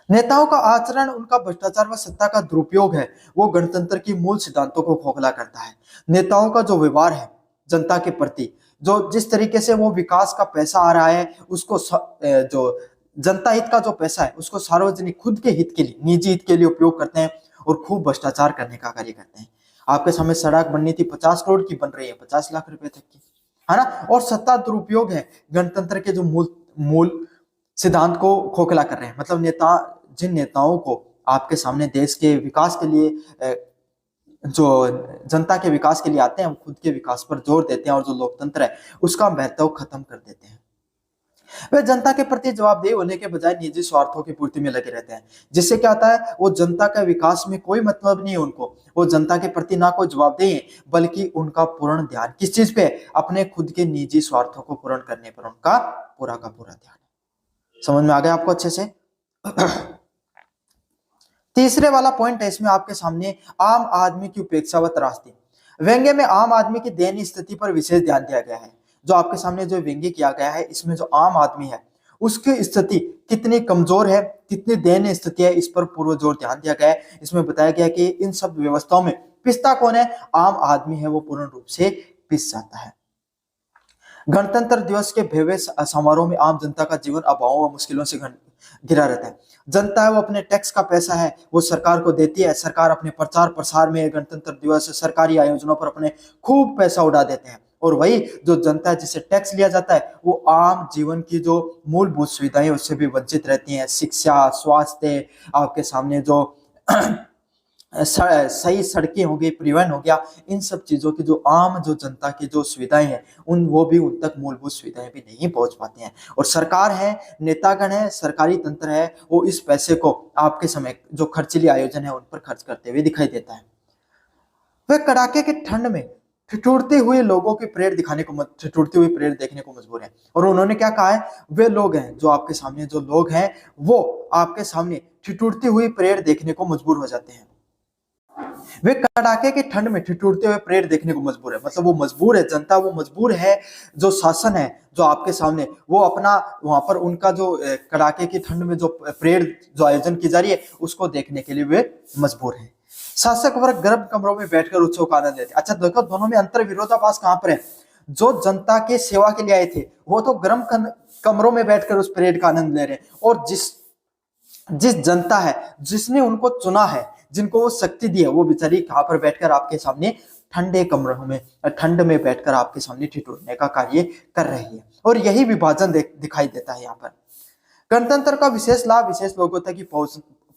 नेताओं का आचरण, उनका भ्रष्टाचार व सत्ता का दुरुपयोग है, वो गणतंत्र की मूल सिद्धांतों को खोखला करता है। नेताओं का जो व्यवहार है जनता के प्रति, जो जिस तरीके से वो विकास का पैसा आ रहा है उसको जो जनता हित का जो पैसा है उसको सार्वजनिक खुद के हित के लिए, निजी हित के लिए उपयोग करते हैं और खूब भ्रष्टाचार करने का कार्य करते हैं। आपके सामने सड़क बननी थी 50 करोड़ की, बन रही है 50 लाख रुपए तक की, है ना। और सत्ता दुरुपयोग है, गणतंत्र के जो मूल सिद्धांत को खोखला कर रहे हैं। मतलब जिन नेताओं को आपके सामने देश के विकास के लिए, जो जनता के विकास के लिए आते हैं, वो खुद के विकास पर जोर देते हैं और जो लोकतंत्र है उसका महत्व खत्म कर देते हैं। वे जनता के प्रति जवाबदेह होने के बजाय निजी स्वार्थों की पूर्ति में लगे रहते हैं, जिससे क्या होता है, वो जनता का विकास में कोई मतलब नहीं है उनको, वो जनता के प्रति ना कोई जवाबदेह है, बल्कि उनका पूर्ण ध्यान किस चीज पे, अपने खुद के निजी स्वार्थों को पूर्ण करने पर उनका पूरा का पूरा ध्यान है। समझ में आ गया आपको अच्छे से। तीसरे वाला पॉइंट है इसमें आपके सामने, आम आदमी की उपेक्षा व त्रासदी। व्यंग्य में आम आदमी की दयनीय स्थिति पर विशेष ध्यान दिया गया है। जो आपके सामने जो व्यंग्य किया गया है इसमें जो आम आदमी है उसकी स्थिति कितनी कमजोर है, कितनी दयनीय स्थिति है, इस पर पूरा जोर ध्यान दिया गया है। इसमें बताया गया कि इन सब व्यवस्थाओं में पिसता कौन है, आम आदमी है, वो पूर्ण रूप से पिस जाता है। गणतंत्र दिवस के भव्य समारोह में आम जनता का जीवन अभावों व मुश्किलों से घिरा रहता है। जनता है वो अपने टैक्स का पैसा है वो सरकार को देती है, सरकार अपने प्रचार प्रसार में गणतंत्र दिवस सरकारी आयोजनों पर अपने खूब पैसा उड़ा देते हैं, और वही जो जनता है जिससे टैक्स लिया जाता है वो आम जीवन की जो मूलभूत सुविधाएं उससे भी वंचित रहती हैं। शिक्षा, स्वास्थ्य, आपके सामने जो सही सड़कें हो गई, परिवहन हो गया, इन सब चीजों की जो आम जो जनता की जो सुविधाएं हैं वो भी उन तक मूलभूत सुविधाएं भी नहीं पहुंच पाती हैं। और सरकार है, नेतागण है, सरकारी तंत्र है, वो इस पैसे को आपके समय जो खर्चीले आयोजन है उन पर खर्च करते हुए दिखाई देता है। वे कड़ाके की ठंड में ठिठुरते हुए लोगों की परेड ठिठुरती हुई परेड देखने को मजबूर है। और उन्होंने क्या कहा है, वे लोग हैं जो आपके सामने जो लोग हैं वो आपके सामने ठिठुरती हुई परेड देखने को मजबूर हो जाते हैं। वे कड़ाके की ठंड में ठिठुरते हुए परेड देखने को मजबूर है, मतलब वो मजबूर है, जनता वो मजबूर है, जो शासन है जो आपके सामने वो अपना वहां पर उनका जो कड़ाके की ठंड में जो परेड जो आयोजन की जा रही है उसको देखने के लिए वे मजबूर है। शासक वर्ग गर्म कमरों में बैठकर उत्सव का आनंद लेते। अच्छा देखो, दोनों में अंतर विरोधाभास कहां पर है। जो जनता के सेवा के लिए आए थे वो तो गर्म कमरों में बैठकर उस परेड का आनंद ले रहे हैं, और जिस जनता है जिसने उनको चुना है, जिनको वो शक्ति दी है, वो बेचारी कहां पर बैठकर आपके सामने ठंडे कमरों में ठंड में बैठकर आपके सामने ठिठुरने का कार्य कर रही है। और यही विभाजन दिखाई देता है यहाँ पर। गणतंत्र का विशेष लाभ विशेष लोगों तक ही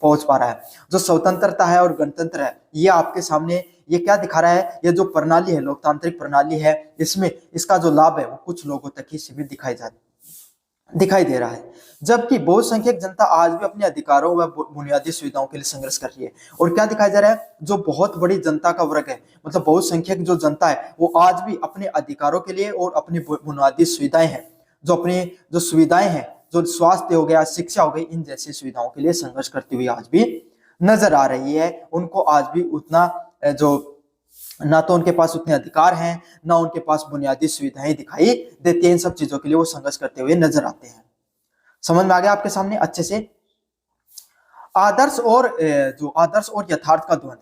पहुंच पा रहा है। जो स्वतंत्रता है और गणतंत्र है ये आपके सामने ये क्या दिखा रहा है, ये जो प्रणाली है, लोकतांत्रिक प्रणाली है, इसमें इसका जो लाभ है वो कुछ लोगों तक ही सीमित दिखाई दे रहा है। जबकि बहुसंख्यक जनता आज भी अपने अधिकारों व बुनियादी सुविधाओं के लिए संघर्ष कर रही है। और क्या दिखाया जा रहा है, जो बहुत बड़ी जनता का वर्ग है, मतलब बहुसंख्यक जो जनता है वो आज भी अपने अधिकारों के लिए और अपनी बुनियादी सुविधाएं हैं, जो अपनी जो सुविधाएं हैं, जो स्वास्थ्य हो गया, शिक्षा हो गई, इन जैसी सुविधाओं के लिए संघर्ष करती हुई आज भी नजर आ रही है। उनको आज भी उतना जो ना तो उनके पास उतने अधिकार हैं, ना उनके पास बुनियादी सुविधाएं दिखाई देती हैं। इन सब चीजों के लिए वो संघर्ष करते हुए नजर आते हैं। समझ में आ गया आपके सामने अच्छे से। आदर्श और जो आदर्श और यथार्थ का द्वंद।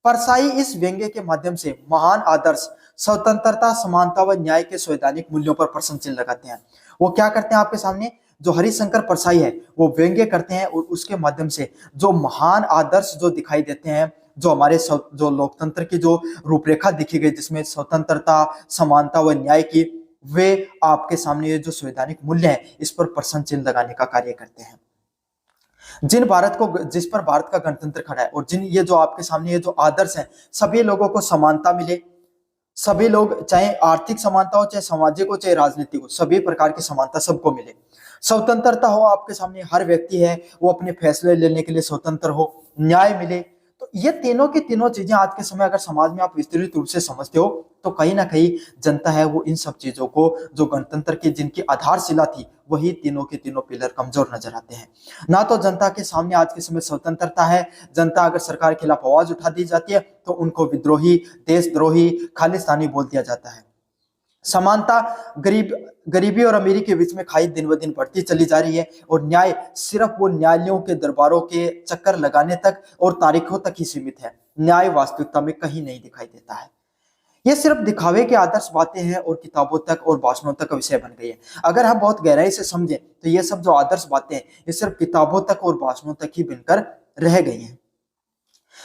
परसाई इस व्यंग्य के माध्यम से महान आदर्श, स्वतंत्रता, समानता व न्याय के संवैधानिक मूल्यों पर प्रश्न चिन्ह लगाते हैं। वो क्या करते हैं आपके सामने, जो हरिशंकर परसाई है वो व्यंग्य करते हैं और उसके माध्यम से जो महान आदर्श जो दिखाई देते हैं, जो हमारे जो लोकतंत्र की जो रूपरेखा दिखी गई जिसमें स्वतंत्रता, समानता व न्याय की, वे आपके सामने ये जो संवैधानिक मूल्य है इस पर प्रश्न चिन्ह लगाने का कार्य करते हैं। जिस पर भारत का गणतंत्र खड़ा है और जिन ये जो आपके सामने ये जो आदर्श है, सभी लोगों को समानता मिले, सभी लोग चाहे आर्थिक समानता हो, चाहे सामाजिक हो, चाहे राजनीतिक हो, सभी प्रकार की समानता सबको मिले। स्वतंत्रता हो, आपके सामने हर व्यक्ति है वो अपने फैसले लेने के लिए स्वतंत्र हो, न्याय मिले। तो ये तीनों की तीनों चीजें आज के समय अगर समाज में आप विस्तृत रूप से समझते हो तो कहीं ना कहीं जनता है वो इन सब चीजों को, जो गणतंत्र की जिनकी आधारशिला थी, वही तीनों के तीनों पिलर कमजोर नजर आते हैं। ना तो जनता के सामने आज के समय स्वतंत्रता है, जनता अगर सरकार के खिलाफ आवाज उठा दी जाती है तो उनको विद्रोही, देशद्रोही, खालिस्तानी बोल दिया जाता है। समानता, गरीबी और अमीरी के बीच में खाई दिन ब दिन बढ़ती चली जा रही है और न्याय सिर्फ वो न्यायालयों के दरबारों के चक्कर लगाने तक और तारीखों तक ही सीमित है। न्याय वास्तविकता में कहीं नहीं दिखाई देता है। ये सिर्फ दिखावे के आदर्श बातें हैं और किताबों तक और भाषणों तक का विषय बन गई है। अगर हम बहुत गहराई से समझें तो ये सब जो आदर्श बातें हैं ये सिर्फ किताबों तक और भाषणों तक ही बनकर रह गई हैं।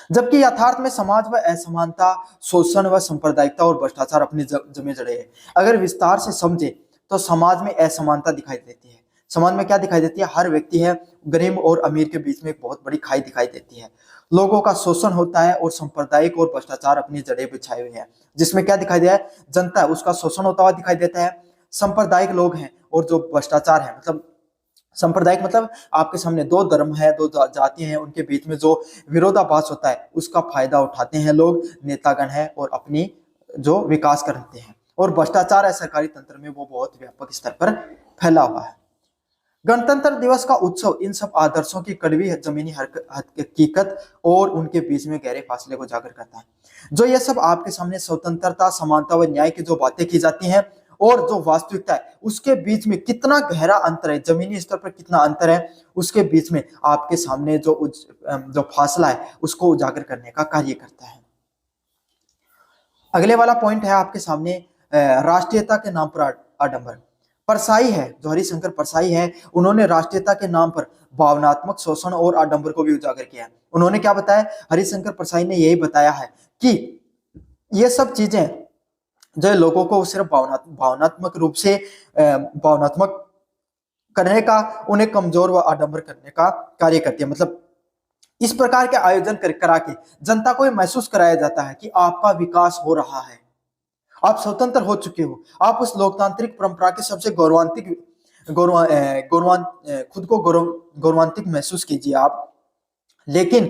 जबकि यथार्थ में समाज व असमानता, शोषण व सांप्रदायिकता और भ्रष्टाचार अपनी जमे जड़े हैं। अगर विस्तार से समझे तो समाज में असमानता दिखाई देती है। समाज में क्या दिखाई देती है, हर व्यक्ति है, गरीब और अमीर के बीच में एक बहुत बड़ी खाई दिखाई देती है। लोगों का शोषण होता है और सांप्रदायिक और भ्रष्टाचार अपनी जड़ें बिछाए हुए हैं। जिसमें क्या दिखाई दिया है, जनता है उसका शोषण होता हुआ दिखाई देता है, सांप्रदायिक लोग हैं और जो भ्रष्टाचार है, मतलब सांप्रदायिक मतलब आपके सामने दो धर्म है, दो जाति हैं, उनके बीच में जो विरोधाभास होता है उसका फायदा उठाते हैं लोग, नेतागण है, और अपनी जो विकास करते हैं। और भ्रष्टाचार है सरकारी तंत्र में वो बहुत व्यापक स्तर पर फैला हुआ है। गणतंत्र दिवस का उत्सव इन सब आदर्शों की कड़वी जमीनी हकीकत और उनके बीच में गहरे फासले को उजागर करता है। जो ये सब आपके सामने स्वतंत्रता, समानता व न्याय की जो बातें की जाती हैं और जो वास्तविकता है उसके बीच में कितना गहरा अंतर है, जमीनी स्तर पर कितना अंतर है, उसके बीच में आपके सामने जो फासला है उसको उजागर करने का कार्य करता है। अगले वाला पॉइंट है आपके सामने राष्ट्रीयता के नाम पर आडंबर। परसाई है, जो हरिशंकर परसाई है, उन्होंने राष्ट्रीयता के नाम पर भावनात्मक शोषण और आडंबर को भी उजागर किया है। उन्होंने क्या बताया, हरिशंकर परसाई ने यही बताया है कि ये सब चीजें जो लोगों को सिर्फ भावनात्मक रूप से भावनात्मक करने का, उन्हें कमजोर व आडंबर करने का कार्य करती है। मतलब इस प्रकार के आयोजन करा के जनता को महसूस कराया जाता है कि आपका विकास हो रहा है, आप स्वतंत्र हो चुके हो, आप उस लोकतांत्रिक परंपरा के सबसे खुद को गौरवान्वित महसूस कीजिए आप। लेकिन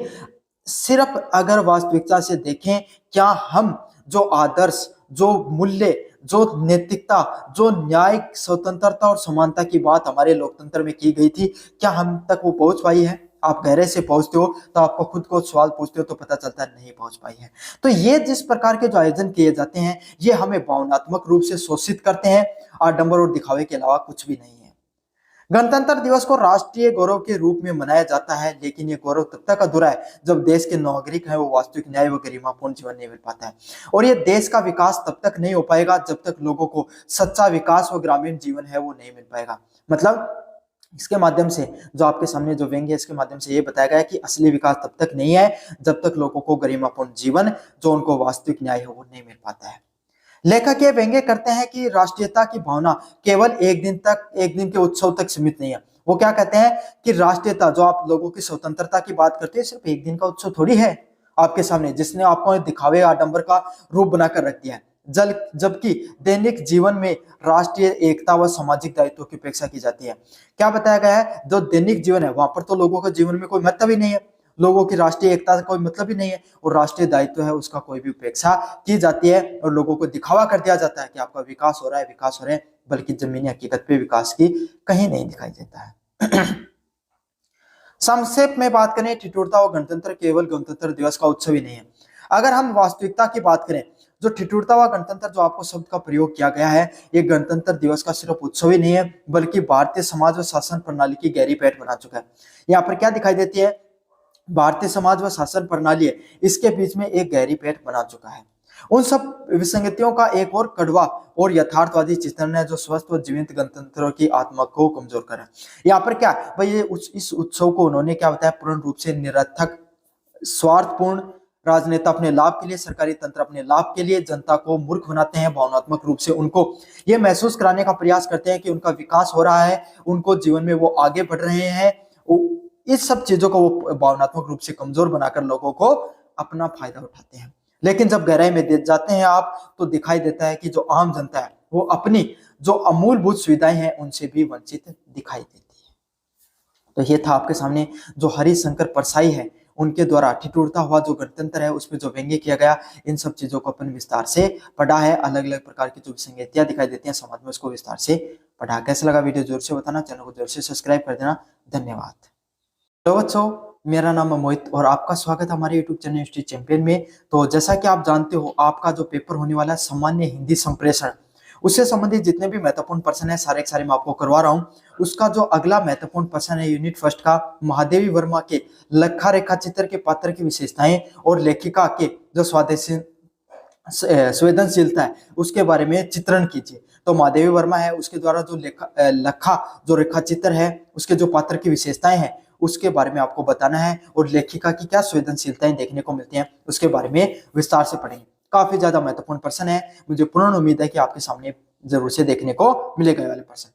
सिर्फ अगर वास्तविकता से देखें, क्या हम जो आदर्श, जो मूल्य, जो नैतिकता, जो न्याय, स्वतंत्रता और समानता की बात हमारे लोकतंत्र में की गई थी, क्या हम तक वो पहुंच पाई है? आप गहरे से पहुंचते हो तो आपको खुद को सवाल पूछते हो तो पता चलता है नहीं पहुंच पाई है। तो ये जिस प्रकार के जो आयोजन किए जाते हैं ये हमें भावनात्मक रूप से शोषित करते हैं, आडंबर और दिखावे के अलावा कुछ भी नहीं है। गणतंत्र दिवस को राष्ट्रीय गौरव के रूप में मनाया जाता है, लेकिन ये गौरव तब तक अधूरा है जब देश के नागरिक है वो वास्तविक न्याय व गरिमापूर्ण जीवन नहीं मिल पाता है। और ये देश का विकास तब तक नहीं हो पाएगा जब तक लोगों को सच्चा विकास व ग्रामीण जीवन है वो नहीं मिल पाएगा। मतलब इसके माध्यम से जो आपके सामने जो व्यंग्य है इसके माध्यम से ये बताया गया है कि असली विकास तब तक नहीं है जब तक लोगों को गरिमापूर्ण जीवन, जो उनको वास्तविक न्याय है, वो नहीं मिल पाता है। लेखक ये व्यंग्य करते हैं कि राष्ट्रीयता की भावना केवल एक दिन के उत्सव तक सीमित नहीं है। वो क्या कहते हैं कि राष्ट्रीयता, जो आप लोगों की स्वतंत्रता की बात करते हैं, सिर्फ एक दिन का उत्सव थोड़ी है आपके सामने, जिसने आपको दिखावे आडंबर का रूप बनाकर रख दिया है। जबकि दैनिक जीवन में राष्ट्रीय एकता व सामाजिक दायित्व की अपेक्षा की जाती है। क्या बताया गया है, जो दैनिक जीवन है वहां पर तो लोगों के जीवन में कोई मतलब ही नहीं है, लोगों की राष्ट्रीय एकता का कोई मतलब ही नहीं है, और राष्ट्रीय दायित्व है उसका कोई भी उपेक्षा की जाती है और लोगों को दिखावा कर दिया जाता है कि आपका विकास हो रहा है, विकास हो रहे हैं, बल्कि जमीनी हकीकत पे विकास की कहीं नहीं दिखाई देता है। संक्षेप में बात करें, ठिठुरता और गणतंत्र केवल गणतंत्र दिवस का उत्सव ही नहीं है। अगर हम वास्तविकता की बात करें, जो ठिठुरता हुआ गणतंत्र जो आपको शब्द का प्रयोग किया गया है, ये गणतंत्र दिवस का सिर्फ उत्सव ही नहीं है बल्कि भारतीय समाज व शासन प्रणाली की गहरी पैठ बना चुका है। यहाँ पर क्या दिखाई देती है, भारतीय समाज व शासन प्रणाली है, इसके बीच में एक गहरी पैठ बना चुका है। उन सब विसंगतियों का एक और कड़वा और यथार्थवादी चित्रण है जो स्वस्थ व जीवित गणतंत्र की आत्मा को कमजोर करे। यहाँ पर क्या भाई, ये इस उत्सव को उन्होंने क्या बताया, पूर्ण रूप से निरर्थक, स्वार्थपूर्ण, राजनेता अपने लाभ के लिए, सरकारी तंत्र अपने लाभ के लिए जनता को मूर्ख बनाते हैं, भावनात्मक रूप से उनको ये महसूस कराने का प्रयास करते हैं कि उनका विकास हो रहा है, उनको जीवन में वो आगे बढ़ रहे हैं। इस सब चीजों को वो भावनात्मक रूप से कमजोर बनाकर लोगों को अपना फायदा उठाते हैं। लेकिन जब गहराई में देख जाते हैं आप, तो दिखाई देता है कि जो आम जनता है वो अपनी जो अमूलभूत सुविधाएं हैं उनसे भी वंचित दिखाई देती है। तो ये था आपके सामने जो हरिशंकर परसाई है उनके द्वारा ठिठुरता हुआ जो गणतंत्र है उसमें जो व्यंग्य किया गया, इन सब चीजों को अपन विस्तार से पढ़ा है। अलग अलग प्रकार की जो विसंगतियां दिखाई देती हैं समाज में, उसको विस्तार से पढ़ा। कैसा लगा वीडियो जरूर से बताना, चैनल को जरूर से सब्सक्राइब कर देना। धन्यवाद। तो बच्चों, मेरा नाम है मोहित और आपका स्वागत है हमारे यूट्यूब चैनल हिस्ट्री चैंपियन में। तो जैसा कि आप जानते हो, आपका जो पेपर होने वाला है सामान्य हिंदी संप्रेषण, उससे संबंधित जितने भी महत्वपूर्ण प्रश्न है सारे के सारे मैं आपको करवा रहा हूँ। उसका जो अगला महत्वपूर्ण प्रश्न है यूनिट फर्स्ट का, महादेवी वर्मा के लखा रेखा चित्र के पात्र की विशेषताएं और लेखिका के जो स्वदेशी संवेदनशीलता है उसके बारे में चित्रण कीजिए। तो महादेवी वर्मा है, उसके द्वारा जो लखा जो रेखा चित्र है उसके जो पात्र की विशेषताएं हैं उसके बारे में आपको बताना है, और लेखिका की क्या संवेदनशीलताएं देखने को मिलती हैं उसके बारे में विस्तार से पढ़ेंगे। काफी ज्यादा महत्वपूर्ण प्रश्न है, मुझे पूर्ण उम्मीद है कि आपके सामने जरूर से देखने को मिलेगा ये वाले प्रश्न।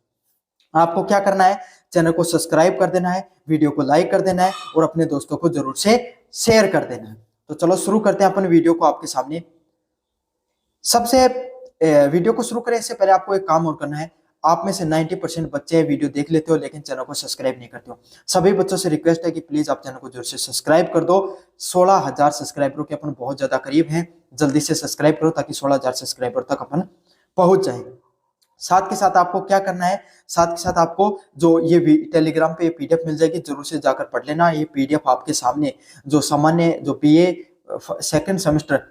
आपको क्या करना है, चैनल को सब्सक्राइब कर देना है, वीडियो को लाइक कर देना है और अपने दोस्तों को जरूर से शेयर कर देना है। तो चलो शुरू करते हैं अपन वीडियो को आपके सामने। सबसे वीडियो को शुरू करें इससे पहले आपको एक काम और करना है। आप में से 90% बच्चे वीडियो देख लेते हो लेकिन चैनल को सब्सक्राइब नहीं करते हो। सभी बच्चों से रिक्वेस्ट है कि प्लीज आप चैनल को जरूर से सब्सक्राइब कर दो। 16,000 सब्सक्राइबरों के अपन बहुत ज्यादा करीब हैं, जल्दी से सब्सक्राइब करो ताकि 16,000 सब्सक्राइबर तक अपन पहुंच जाए। साथ के साथ आपको क्या करना है, साथ के साथ आपको जो ये टेलीग्राम पे पीडीएफ मिल जाएगी, जरूर से जाकर पढ़ लेना। ये पीडीएफ आपके सामने जो सामान्य जो बीए सेकंड सेमेस्टर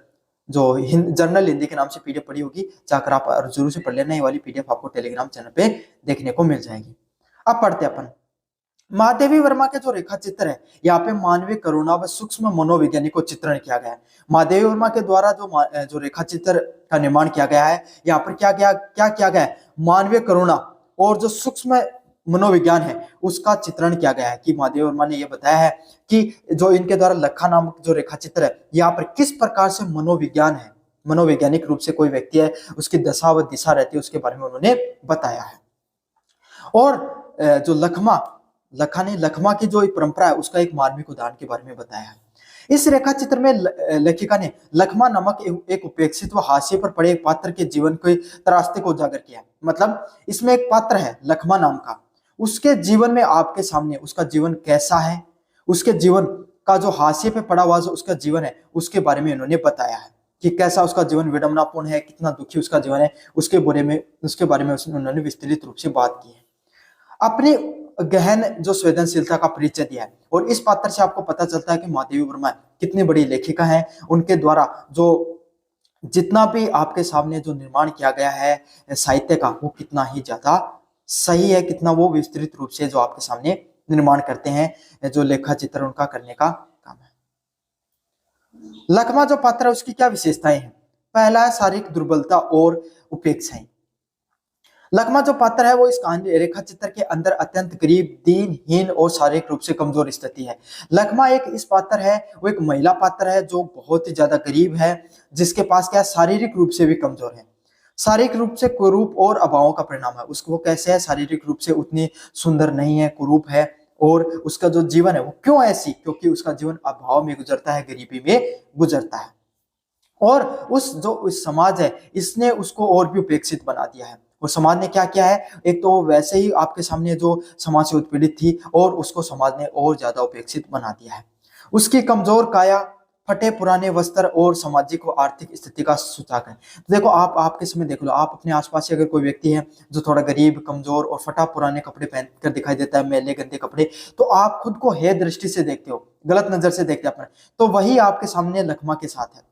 जो जर्नल हिंदी के नाम से पीडीएफ पड़ी होगी, जाकर आप जरूर से पढ़ लेना। ये वाली पीडीएफ आपको टेलीग्राम चैनल पे देखने को मिल जाएगी। अब पढ़ते अपन महादेवी वर्मा के जो रेखा चित्र है, यहाँ पे मानवीय करुणा व सूक्ष्म मनोवैज्ञानिक को चित्रण किया गया है। महादेवी वर्मा के द्वारा जो रेखा चित्र का निर्माण किया गया है, यहाँ पर क्या किया गया है, मानवीय करुणा और जो सूक्ष्म मनोविज्ञान है उसका चित्रण किया गया है। कि महादेवी वर्मा ने यह बताया है कि जो इनके द्वारा लखा नामक जो रेखा चित्र है, यहाँ पर किस प्रकार से मनोविज्ञान है, मनोवैज्ञानिक रूप से कोई व्यक्ति है उसकी दशा व दिशा रहती है उसके बारे में उन्होंने बताया है। और जो लखमा की जो परंपरा है उसका एक मार्मिक उदाहरण के बारे में बताया है। इस रेखा चित्र में लेखिका ने लखमा नामक एक उपेक्षित व हाशिए पर पड़े एक पात्र के जीवन के त्रासदी को उजागर किया। मतलब इसमें एक पात्र है लखमा नाम का, उसके जीवन में आपके सामने उसका जीवन कैसा है, उसके जीवन का जो हाशिए पे पड़ा हुआ जो उसका जीवन है उसके बारे में इन्होंने बताया है कि कैसा उसका जीवन विडंबनापूर्ण है, कितना दुखी उसका जीवन है, उसके बारे में उन्होंने विस्तृत रूप से बात की है। अपनी गहन जो संवेदनशीलता का परिचय दिया है, और इस पात्र से आपको पता चलता है कि महादेवी वर्मा कितनी बड़ी लेखिका है। उनके द्वारा जो जितना भी आपके सामने जो निर्माण किया गया है साहित्य का, वो कितना ही ज्यादा सही है, कितना वो विस्तृत रूप से जो आपके सामने निर्माण करते हैं, जो लेखा चित्र उनका करने का काम है। लखमा जो पात्र है उसकी क्या विशेषताएं हैं, पहला है शारीरिक दुर्बलता और उपेक्षाएं। लखमा जो पात्र है वो इस कहानी रेखा चित्र के अंदर अत्यंत गरीब, दीनहीन और शारीरिक रूप से कमजोर स्थिति है। लखमा एक इस पात्र है, वो एक महिला पात्र है जो बहुत ही ज्यादा गरीब है, जिसके पास क्या शारीरिक रूप से भी कमजोर है। शारीरिक रूप से कुरूप और अभावों का परिणाम है। उसको कैसे है, शारीरिक रूप से उतनी सुंदर नहीं है, कुरूप है, और उसका जो जीवन है वो क्यों ऐसी, क्योंकि उसका जीवन अभाव में गुजरता है, गरीबी में गुजरता है। और उस समाज है इसने उसको और भी उपेक्षित बना दिया है। और समाज ने क्या किया है, एक तो वैसे ही आपके सामने जो समाज से उत्पीड़ित थी और उसको समाज ने और ज्यादा उपेक्षित बना दिया है। उसकी कमजोर काया, फटे पुराने वस्त्र और सामाजिक व आर्थिक स्थिति का सूचक है। तो देखो आपके समय देख लो, आप अपने आसपास से अगर कोई व्यक्ति है जो थोड़ा गरीब, कमजोर और फटा पुराने कपड़े पहनकर दिखाई देता है, मैले गंदे कपड़े, तो आप खुद को हे दृष्टि से देखते हो, गलत नजर से देखते हैं अपने। तो वही आपके सामने लखमा के साथ है।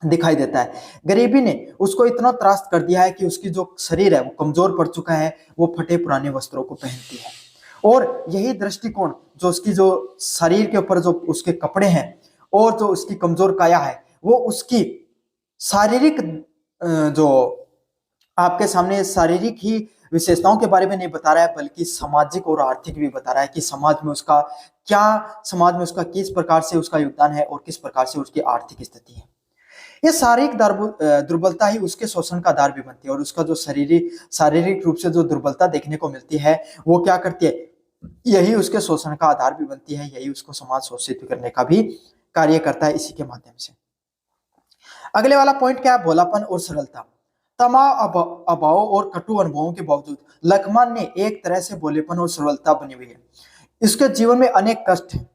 दिखाई देता है। गरीबी ने उसको इतना त्रास्त कर दिया है कि उसकी जो शरीर है वो कमजोर पड़ चुका है, वो फटे पुराने वस्त्रों को पहनती है। और यही दृष्टिकोण जो उसकी जो शरीर के ऊपर जो उसके कपड़े हैं और जो उसकी कमजोर काया है, वो उसकी शारीरिक जो आपके सामने शारीरिक ही विशेषताओं के बारे में नहीं बता रहा है, बल्कि सामाजिक और आर्थिक भी बता रहा है कि समाज में उसका किस प्रकार से उसका योगदान है और किस प्रकार से उसकी आर्थिक स्थिति है। ये शारीरिक दुर्बलता ही उसके शोषण का आधार भी बनती है, और उसका जो शारीरिक रूप से जो दुर्बलता देखने को मिलती है, वो क्या करती है, यही उसके शोषण का आधार भी बनती है, यही उसको समाज शोषित करने का भी कार्य करता है इसी के माध्यम से। अगले वाला पॉइंट क्या है, भोलापन और सरलता। तमाम अभाव और कटु अनुभवों के बावजूद लखमान ने एक तरह से भोलेपन और सरलता बनी हुई है। इसके जीवन में अनेक कष्ट हैं,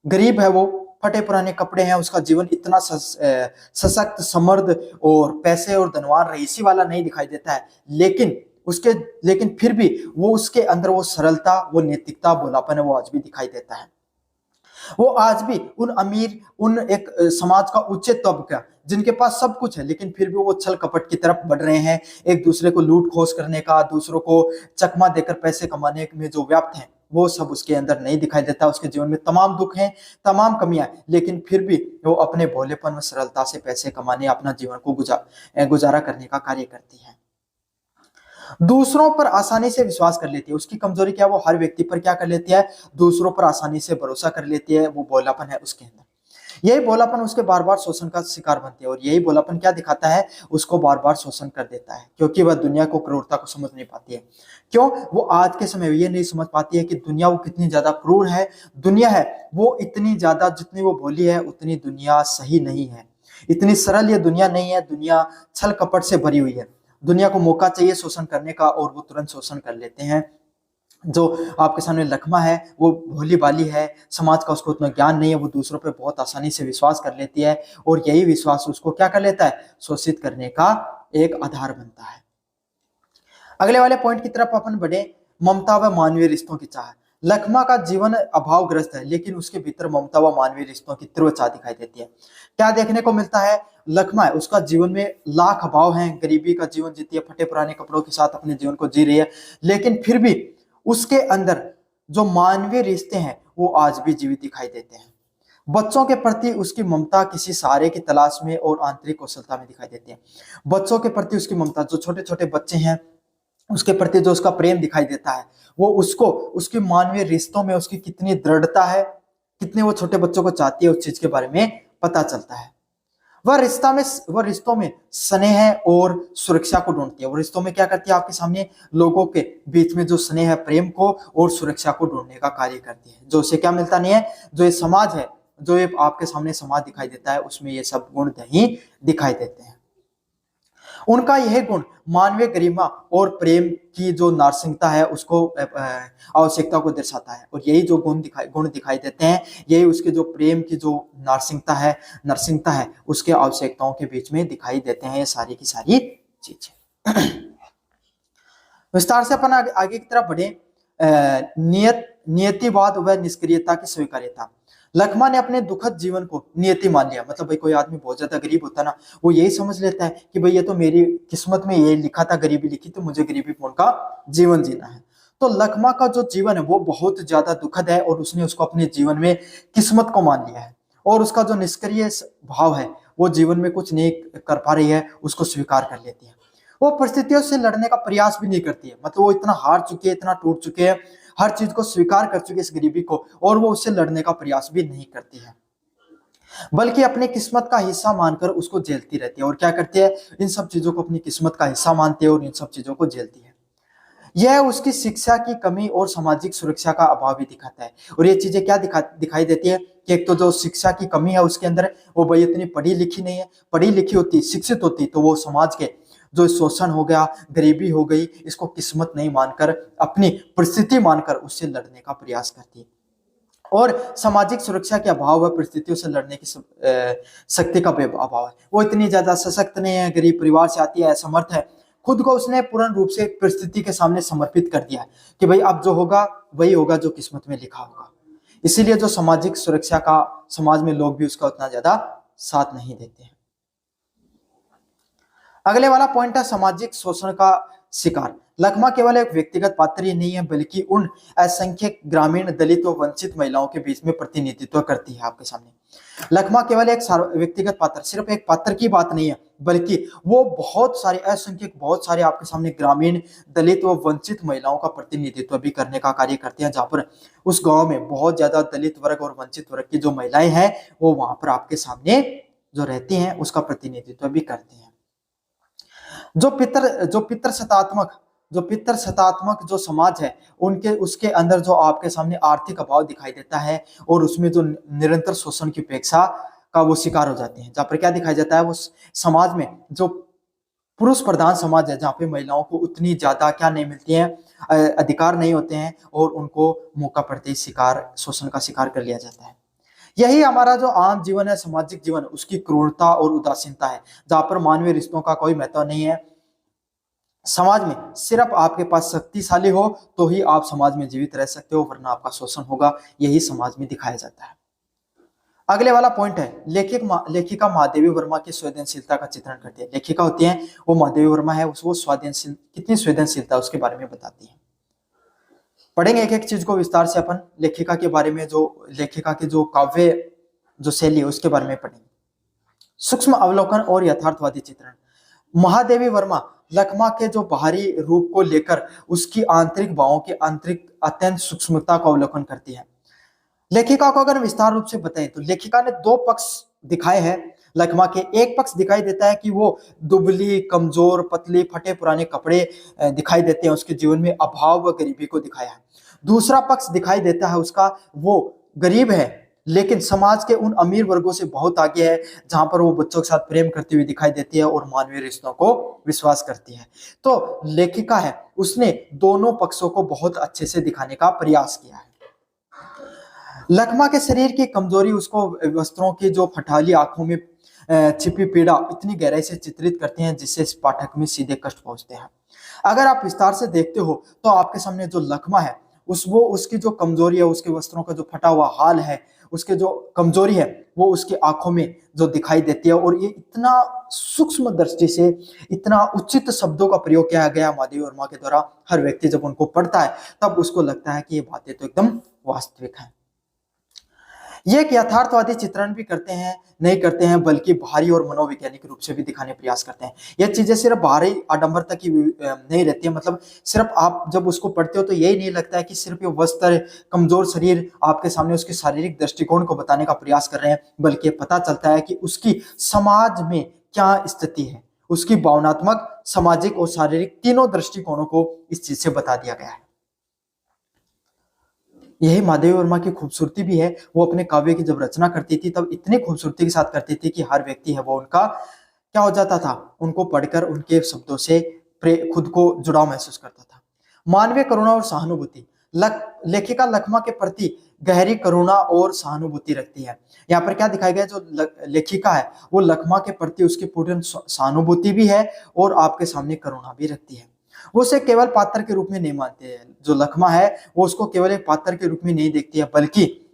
गरीब है वो, फटे पुराने कपड़े हैं, उसका जीवन इतना सशक्त समृद्ध और पैसे और धनवान रईसी वाला नहीं दिखाई देता है, लेकिन फिर भी वो उसके अंदर वो सरलता, वो नैतिकता, भोलापन है, वो आज भी दिखाई देता है। वो आज भी उन अमीर, उन एक समाज का उच्च तबका जिनके पास सब कुछ है, लेकिन फिर भी वो छल कपट की तरफ बढ़ रहे हैं, एक दूसरे को लूट खोस करने का, दूसरों को चकमा देकर पैसे कमाने में जो व्याप्त है, वो सब उसके अंदर नहीं दिखाई देता। उसके जीवन में तमाम दुख हैं, तमाम कमियां, लेकिन फिर भी वो अपने भोलेपन व सरलता से पैसे कमाने, अपना जीवन को गुजारा करने का कार्य करती है। दूसरों पर आसानी से विश्वास कर लेती है। उसकी कमजोरी क्या है, वो हर व्यक्ति पर क्या कर लेती है, दूसरों पर आसानी से भरोसा कर लेती है। वो भोलापन है उसके अंदर। यही भोलापन उसके बार बार शोषण का शिकार बनती है, और यही भोलापन क्या दिखाता है, उसको बार बार शोषण कर देता है, क्योंकि वह दुनिया को, क्रूरता को समझ नहीं पाती है। क्यों? वो आज के समय में ये नहीं समझ पाती है कि दुनिया वो कितनी ज्यादा क्रूर है। दुनिया है वो इतनी ज्यादा, जितनी वो भोली है उतनी दुनिया सही नहीं है, इतनी सरल ये दुनिया नहीं है। दुनिया छल कपट से भरी हुई है। दुनिया को मौका चाहिए शोषण करने का, और वो तुरंत शोषण कर लेते हैं। जो आपके सामने लखमा है, वो भोली भाली है, समाज का उसको उतना ज्ञान नहीं है, वो दूसरों पे बहुत आसानी से विश्वास कर लेती है, और यही विश्वास उसको क्या कर लेता है, शोषित करने का एक आधार बनता है। अगले वाले पॉइंट की तरफ अपन बढ़े, ममता व मानवीय रिश्तों की चाह। लखमा का जीवन अभावग्रस्त है, लेकिन उसके भीतर ममता व मानवीय रिश्तों की तीव्र चाह दिखाई देती है। क्या देखने को मिलता है, लखमा है, उसका जीवन में लाख अभाव हैं, गरीबी का जीवन जीती है, फटे पुराने कपड़ों के साथ अपने जीवन को जी रही है, लेकिन फिर भी उसके अंदर जो मानवीय रिश्ते हैं वो आज भी जीवित दिखाई देते हैं। बच्चों के प्रति उसकी ममता किसी सहारे की तलाश में और आंतरिक कौशलता में दिखाई देती है। बच्चों के प्रति उसकी ममता, जो छोटे छोटे बच्चे हैं उसके प्रति जो उसका प्रेम दिखाई देता है, वो उसको उसकी मानवीय रिश्तों में उसकी कितनी दृढ़ता है, कितने वो छोटे बच्चों को चाहती है, उस चीज के बारे में पता चलता है। वह रिश्तों में स्नेह और सुरक्षा को ढूंढती है। वो रिश्तों में क्या करती है, आपके सामने लोगों के बीच में जो स्नेह है, प्रेम को और सुरक्षा को ढूंढने का कार्य करती है। जो उसे क्या मिलता नहीं है, जो ये समाज है, जो ये आपके सामने समाज दिखाई देता है, उसमें ये सब गुण नहीं दिखाई देते हैं। उनका यह गुण मानवीय गरिमा और प्रेम की जो नारसिंगता है उसको आवश्यकता को दर्शाता है, और यही जो गुण दिखाई देते हैं, यही उसके जो प्रेम की जो नरसिंगता है उसके आवश्यकताओं के बीच में दिखाई देते हैं, ये सारी की सारी चीजें। विस्तार से अपन आगे की तरफ बढ़े, नियतिवाद व निष्क्रियता की स्वीकार्यता। लखमा ने अपने दुखद जीवन को नियति मान लिया। मतलब भाई कोई आदमी बहुत ज्यादा गरीब होता ना, वो यही समझ लेता है कि भाई ये तो मेरी किस्मत में ये लिखा था, गरीबी लिखी, तो मुझे गरीबीपूर्ण का जीवन जीना है। तो लखमा का जो जीवन है वो बहुत ज्यादा दुखद है, और उसने उसको अपने जीवन में किस्मत को मान लिया है, और उसका जो निष्क्रिय भाव है, वो जीवन में कुछ नहीं कर पा रही है, उसको स्वीकार कर लेती है। वो परिस्थितियों से लड़ने का प्रयास भी नहीं करती है। मतलब वो इतना हार चुकी है, इतना टूट चुके हैं, हर चीज को स्वीकार कर चुकी है इस गरीबी को, और वो उससे लड़ने का प्रयास भी नहीं करती है, बल्कि अपनी किस्मत का हिस्सा मानकर उसको झेलती रहती है। और क्या करती है, इन सब चीजों को अपनी किस्मत का हिस्सा मानती है और इन सब चीजों को झेलती है। यह उसकी शिक्षा की कमी और सामाजिक सुरक्षा का अभाव भी दिखाता है। और ये चीजें क्या दिखाई देती है कि एक तो जो शिक्षा की कमी है उसके अंदर, वो भाई इतनी पढ़ी लिखी नहीं है। पढ़ी लिखी होती, शिक्षित होती, तो वो समाज के जो शोषण हो गया, गरीबी हो गई, इसको किस्मत नहीं मानकर, अपनी परिस्थिति मानकर उससे लड़ने का प्रयास करती है। और सामाजिक सुरक्षा के अभाव व परिस्थितियों से लड़ने की शक्ति का अभाव है। वो इतनी ज्यादा सशक्त नहीं है, गरीब परिवार से आती है, असमर्थ है। खुद को उसने पूर्ण रूप से परिस्थिति के सामने समर्पित कर दिया है कि भाई अब जो होगा वही होगा जो किस्मत में लिखा होगा। इसीलिए जो सामाजिक सुरक्षा का समाज में लोग भी उसका उतना ज्यादा साथ नहीं देते हैं। अगले वाला पॉइंट है सामाजिक शोषण का शिकार। लखमा केवल एक व्यक्तिगत पात्र ही नहीं है, बल्कि उन असंख्य ग्रामीण, दलित व वंचित महिलाओं के बीच में प्रतिनिधित्व करती है। आपके सामने लखमा केवल एक व्यक्तिगत पात्र, सिर्फ एक पात्र की बात नहीं है, बल्कि वो बहुत सारे असंख्य, बहुत सारे आपके सामने ग्रामीण, दलित व वंचित महिलाओं का प्रतिनिधित्व भी करने का कार्य करते हैं। जहां पर उस गांव में बहुत ज्यादा दलित वर्ग और वंचित वर्ग की जो महिलाएं हैं, वो वहां पर आपके सामने जो रहती हैं उसका प्रतिनिधित्व भी करती हैं। जो पितर सत्तात्मक जो समाज है, उनके उसके अंदर जो आपके सामने आर्थिक अभाव दिखाई देता है, और उसमें जो निरंतर शोषण की उपेक्षा का वो शिकार हो जाते हैं। जहां पर क्या दिखाया जाता है, वो समाज में जो पुरुष प्रधान समाज है, जहाँ पे महिलाओं को उतनी ज्यादा क्या नहीं मिलती है, अधिकार नहीं होते हैं, और उनको मौका पड़ते ही शोषण का शिकार कर लिया जाता है। यही हमारा जो आम जीवन है, सामाजिक जीवन, उसकी क्रूरता और उदासीनता है, जहां पर मानवीय रिश्तों का कोई महत्व नहीं है। समाज में सिर्फ आपके पास शक्तिशाली हो तो ही आप समाज में जीवित रह सकते हो, वरना आपका शोषण होगा। यही समाज में दिखाया जाता है। अगले वाला पॉइंट है लेखिका महादेवी वर्मा की संवेदनशीलता का चित्रण करती है। लेखिका होती है वो महादेवी वर्मा है, वो संवेदनशील, कितनी संवेदनशीलता उसके बारे में बताती है। पढ़ेंगे एक एक चीज को विस्तार से अपन। लेखिका के बारे में, जो लेखिका की जो काव्य जो शैली है उसके बारे में पढ़ेंगे। सूक्ष्म अवलोकन और यथार्थवादी चित्रण। महादेवी वर्मा लखमा के जो बाहरी रूप को लेकर उसकी आंतरिक भावों के आंतरिक अत्यंत सूक्ष्मता का अवलोकन करती है। लेखिका को अगर विस्तार रूप से बताएं तो लेखिका ने दो पक्ष दिखाए हैं लखमा के। एक पक्ष दिखाई देता है कि वो दुबली, कमजोर, पतली, फटे पुराने कपड़े दिखाई देते हैं, उसके जीवन में अभाव व गरीबी को दिखाया है। दूसरा पक्ष दिखाई देता है उसका, वो गरीब है लेकिन समाज के उन अमीर वर्गों से बहुत आगे है, जहां पर वो बच्चों के साथ प्रेम करती हुई दिखाई देती है और मानवीय रिश्तों को विश्वास करती है। तो लेखिका है, उसने दोनों पक्षों को बहुत अच्छे से दिखाने का प्रयास किया है। लखमा के शरीर की कमजोरी उसको वस्त्रों की जो फटाली, आंखों में छिपी पीड़ा इतनी गहराई से चित्रित करते हैं जिससे इस पाठक में सीधे कष्ट पहुंचते हैं। अगर आप विस्तार से देखते हो तो आपके सामने जो लखमा है, उसकी जो कमजोरी है, उसके वस्त्रों का जो फटा हुआ हाल है, उसके जो कमजोरी है, वो उसकी आंखों में जो दिखाई देती है। और ये इतना सूक्ष्म दृष्टि से, इतना उचित शब्दों का प्रयोग किया गया महादेवी वर्मा के द्वारा। हर व्यक्ति जब उनको पढ़ता है तब उसको लगता है कि ये बातें तो एकदम वास्तविक हैं। ये एक यथार्थवादी चित्रण भी करते हैं, नहीं करते हैं, बल्कि बाहरी और मनोवैज्ञानिक रूप से भी दिखाने प्रयास करते हैं। ये चीजें सिर्फ बाहरी आडंबर तक ही नहीं रहती है, मतलब सिर्फ आप जब उसको पढ़ते हो तो यही नहीं लगता है कि सिर्फ ये वस्त्र, कमजोर शरीर आपके सामने उसके शारीरिक दृष्टिकोण को बताने का प्रयास कर रहे हैं, बल्कि पता चलता है कि उसकी समाज में क्या स्थिति है। उसकी भावनात्मक, सामाजिक और शारीरिक तीनों दृष्टिकोणों को इस चीज से बता दिया गया है। यही महादेवी वर्मा की खूबसूरती भी है। वो अपने काव्य की जब रचना करती थी तब इतनी खूबसूरती के साथ करती थी कि हर व्यक्ति है वो उनका क्या हो जाता था, उनको पढ़कर उनके शब्दों से खुद को जुड़ाव महसूस करता था। मानवीय करुणा और सहानुभूति। लेखिका लखमा के प्रति गहरी करुणा और सहानुभूति रखती है। यहाँ पर क्या दिखाया गया, जो लेखिका है वो लखमा के प्रति उसकी पूर्ण सहानुभूति भी है और आपके सामने करुणा भी रखती है। वो उसे केवल पात्र के रूप में नहीं मानते हैं। जो लखमा है वो उसको केवल एक पात्र के रूप में नहीं देखती है, बल्कि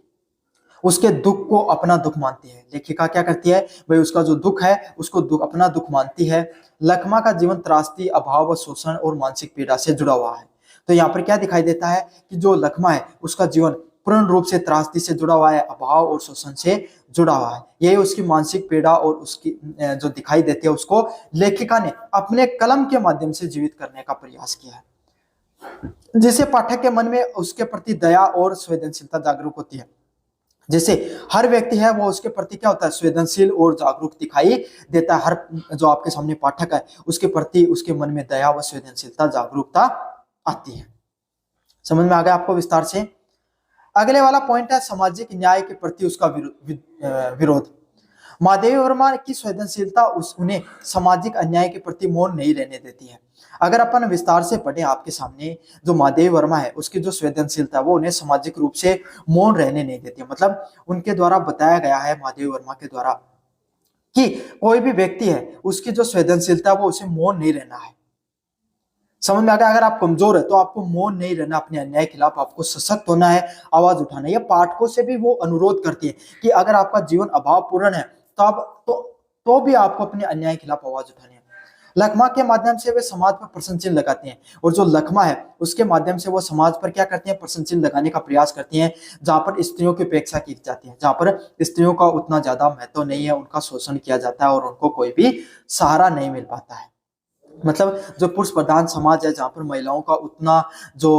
उसके दुख को अपना दुख मानती है। लेखिका क्या करती है भाई, उसका जो दुख है उसको अपना दुख मानती है। लखमा का जीवन त्रासदी, अभाव, शोषण और मानसिक पीड़ा से जुड़ा हुआ है। तो यहाँ पर क्या दिखाई देता है कि जो लखमा है उसका जीवन पूर्ण रूप से त्रासदी से जुड़ा हुआ है, अभाव और शोषण से जुड़ा हुआ है। यही उसकी मानसिक पीड़ा और उसकी जो दिखाई देती है, उसको लेखिका ने अपने कलम के माध्यम से जीवित करने का प्रयास किया है, जिससे पाठक के मन में उसके प्रति दया और संवेदनशीलता जागरूक होती है। जैसे हर व्यक्ति है वो उसके प्रति क्या होता है, संवेदनशील और जागरूक दिखाई देता है। हर जो आपके सामने पाठक है उसके प्रति उसके मन में दया व संवेदनशीलता, जागरूकता आती है। समझ में आ गया आपको विस्तार से। अगले वाला पॉइंट है सामाजिक न्याय के प्रति उसका विरोध। महादेवी वर्मा की संवेदनशीलता उन्हें सामाजिक अन्याय के प्रति मौन नहीं रहने देती है। अगर अपन विस्तार से पढ़े आपके सामने, जो महादेवी वर्मा है उसकी जो संवेदनशीलता वो उन्हें सामाजिक रूप से मौन रहने नहीं देती है। मतलब उनके द्वारा बताया गया है, महादेवी वर्मा के द्वारा, कि कोई भी व्यक्ति है उसकी जो संवेदनशीलता वो उसे मौन नहीं रहना है। समझ में आ गया। अगर आप कमजोर है तो आपको मौन नहीं रहना, अपने अन्याय के खिलाफ आपको सशक्त होना है, आवाज उठाना है। ये पाठकों से भी वो अनुरोध करती है कि अगर आपका जीवन अभावपूर्ण है तो भी आपको अपने अन्याय के खिलाफ आवाज उठानी है। लखमा के माध्यम से वे समाज पर प्रश्न चिन्ह लगाते हैं, और जो लखमा है उसके माध्यम से वो समाज पर क्या करते हैं, प्रश्न चिन्ह लगाने का प्रयास करती हैं, जहां पर स्त्रियों की उपेक्षा की जाती है, जहां पर स्त्रियों का उतना ज्यादा महत्व नहीं है, उनका शोषण किया जाता है और उनको कोई भी सहारा नहीं मिल पाता है। मतलब जो पुरुष प्रधान समाज है, जहां पर महिलाओं का उतना जो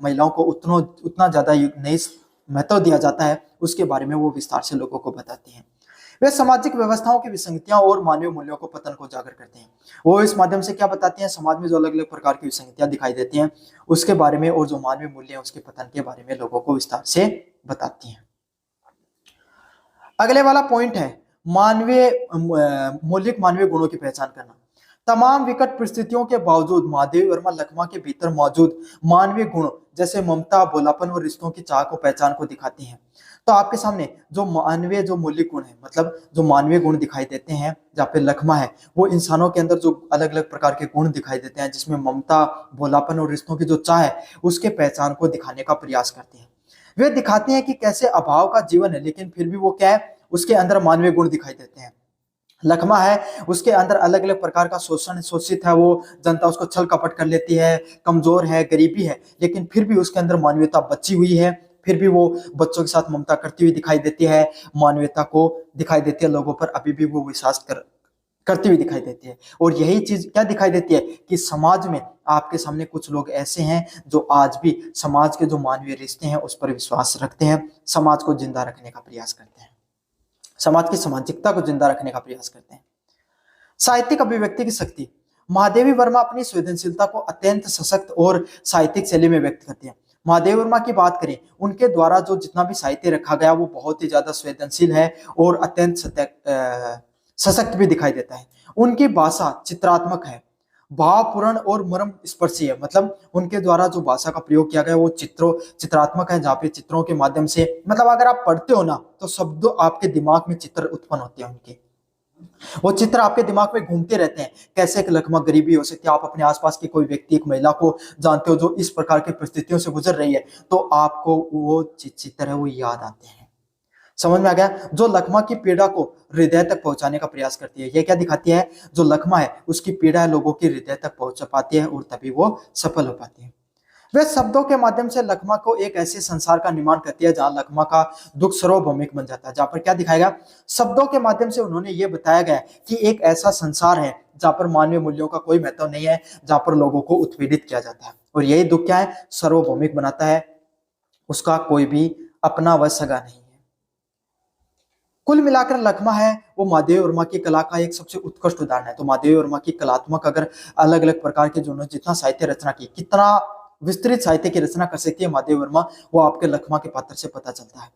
महिलाओं को उतना ज्यादा नहीं महत्व दिया जाता है, उसके बारे में वो विस्तार से लोगों को बताते हैं। वे सामाजिक व्यवस्थाओं की विसंगतियां और मानवीय मूल्यों को पतन को उजागर करते हैं। वो इस माध्यम से क्या बताते हैं, समाज में जो अलग अलग प्रकार की विसंगतियां दिखाई देती हैं उसके बारे में, और जो मानवीय मूल्य है उसके पतन के बारे में लोगों को विस्तार से बताती हैं। अगले वाला पॉइंट है मौलिक मानवीय गुणों की पहचान करना। तमाम विकट परिस्थितियों के बावजूद महादेवी वर्मा लखमा के भीतर मौजूद मानवीय गुण जैसे ममता, भोलापन और रिश्तों की चाह को पहचान को दिखाती हैं। तो आपके सामने जो मानवीय जो मौलिक गुण है, मतलब जो मानवीय गुण दिखाई देते हैं जहाँ पे लखमा है, वो इंसानों के अंदर जो अलग अलग प्रकार के गुण दिखाई देते हैं, जिसमें ममता, भोलापन और रिश्तों की जो चाह है उसके पहचान को दिखाने का प्रयास करते हैं। वे दिखाते हैं कि कैसे अभाव का जीवन है, लेकिन फिर भी वो क्या है, उसके अंदर मानवीय गुण दिखाई देते हैं। लखमा है, उसके अंदर अलग अलग प्रकार का शोषण, शोषित है वो, जनता उसको छल कपट कर लेती है, कमजोर है, गरीबी है, लेकिन फिर भी उसके अंदर मानवीयता बची हुई है। फिर भी वो बच्चों के साथ ममता करती हुई दिखाई देती है, मानवीयता को दिखाई देती है, लोगों पर अभी भी वो विश्वास करती हुई दिखाई देती है। और यही चीज क्या दिखाई देती है कि समाज में आपके सामने कुछ लोग ऐसे हैं जो आज भी समाज के जो मानवीय रिश्ते हैं उस पर विश्वास रखते हैं, समाज को जिंदा रखने का प्रयास करते हैं, समाज की सामाजिकता को जिंदा रखने का प्रयास करते हैं। साहित्यिक अभिव्यक्ति की शक्ति। महादेवी वर्मा अपनी संवेदनशीलता को अत्यंत सशक्त और साहित्यिक शैली में व्यक्त करती है। महादेवी वर्मा की बात करें, उनके द्वारा जो जितना भी साहित्य रखा गया वो बहुत ही ज्यादा संवेदनशील है और अत्यंत सशक्त भी दिखाई देता है। उनकी भाषा चित्रात्मक है, भावपूर्ण और मर्म स्पर्शी है। मतलब उनके द्वारा जो भाषा का प्रयोग किया गया वो चित्रात्मक है, जहाँ पे चित्रों के माध्यम से, मतलब अगर आप पढ़ते हो ना तो शब्द आपके दिमाग में चित्र उत्पन्न होते हैं उनके, वो चित्र आपके दिमाग में घूमते रहते हैं। कैसे एक लखमा गरीबी हो सकती है, आप अपने आसपास की कोई व्यक्ति, एक महिला को जानते हो जो इस प्रकार की परिस्थितियों से गुजर रही है, तो आपको वो चित्र है वो याद आते हैं। समझ में आ गया। जो लखमा की पीड़ा को हृदय तक पहुंचाने का प्रयास करती है, ये क्या दिखाती है, जो लखमा है उसकी पीड़ा है लोगों की हृदय तक पहुंच पाती है और तभी वो सफल हो पाती है। वे शब्दों के माध्यम से लखमा को एक ऐसे संसार का निर्माण करती है जहां लखमा का दुख सार्वभौमिक बन जाता है, जहां पर क्या दिखाएगा, शब्दों के माध्यम से उन्होंने ये बताया गया कि एक ऐसा संसार है जहां पर मानवीय मूल्यों का कोई महत्व नहीं है, जहां पर लोगों को उत्पीड़ित किया जाता है, और यही दुख क्या है, सार्वभौमिक बनाता है, उसका कोई भी अपना व सगा नहीं है। कुल मिलाकर लखमा है वो महादेवी वर्मा की कला का एक सबसे उत्कृष्ट उदाहरण है। तो महादेवी वर्मा की कलात्मक अगर अलग अलग प्रकार के जो जितना साहित्य रचना की, कितना विस्तृत साहित्य की रचना कर सकती है महादेवी वर्मा, वो आपके लखमा के पात्र से पता चलता है।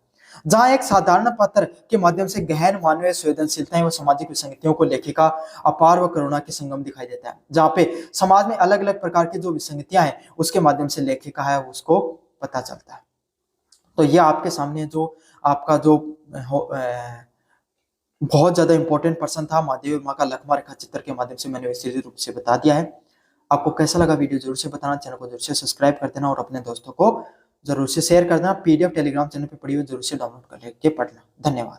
जहां एक साधारण पात्र के माध्यम से गहन मानवीय संवेदनशीलताएं व सामाजिक विसंगतियों को लेखिका अपार व करुणा के संगम दिखाई देता है, जहाँ पे समाज में अलग अलग प्रकार की जो विसंगतियां हैं उसके माध्यम से लेखिका है उसको पता चलता है। तो ये आपके सामने जो आपका जो बहुत ज्यादा इंपॉर्टेंट पर्सन था महादेवी वर्मा का लखमा रेखा चित्र के माध्यम से मैंने विस्तृत रूप से बता दिया है। आपको कैसा लगा वीडियो जरूर से बताना, चैनल को जरूर से सब्सक्राइब कर देना और अपने दोस्तों को जरूर से शेयर कर देना। पीडीएफ टेलीग्राम चैनल पे पड़ी हुई जरूर से डाउनलोड कर लेके पढ़ना। धन्यवाद।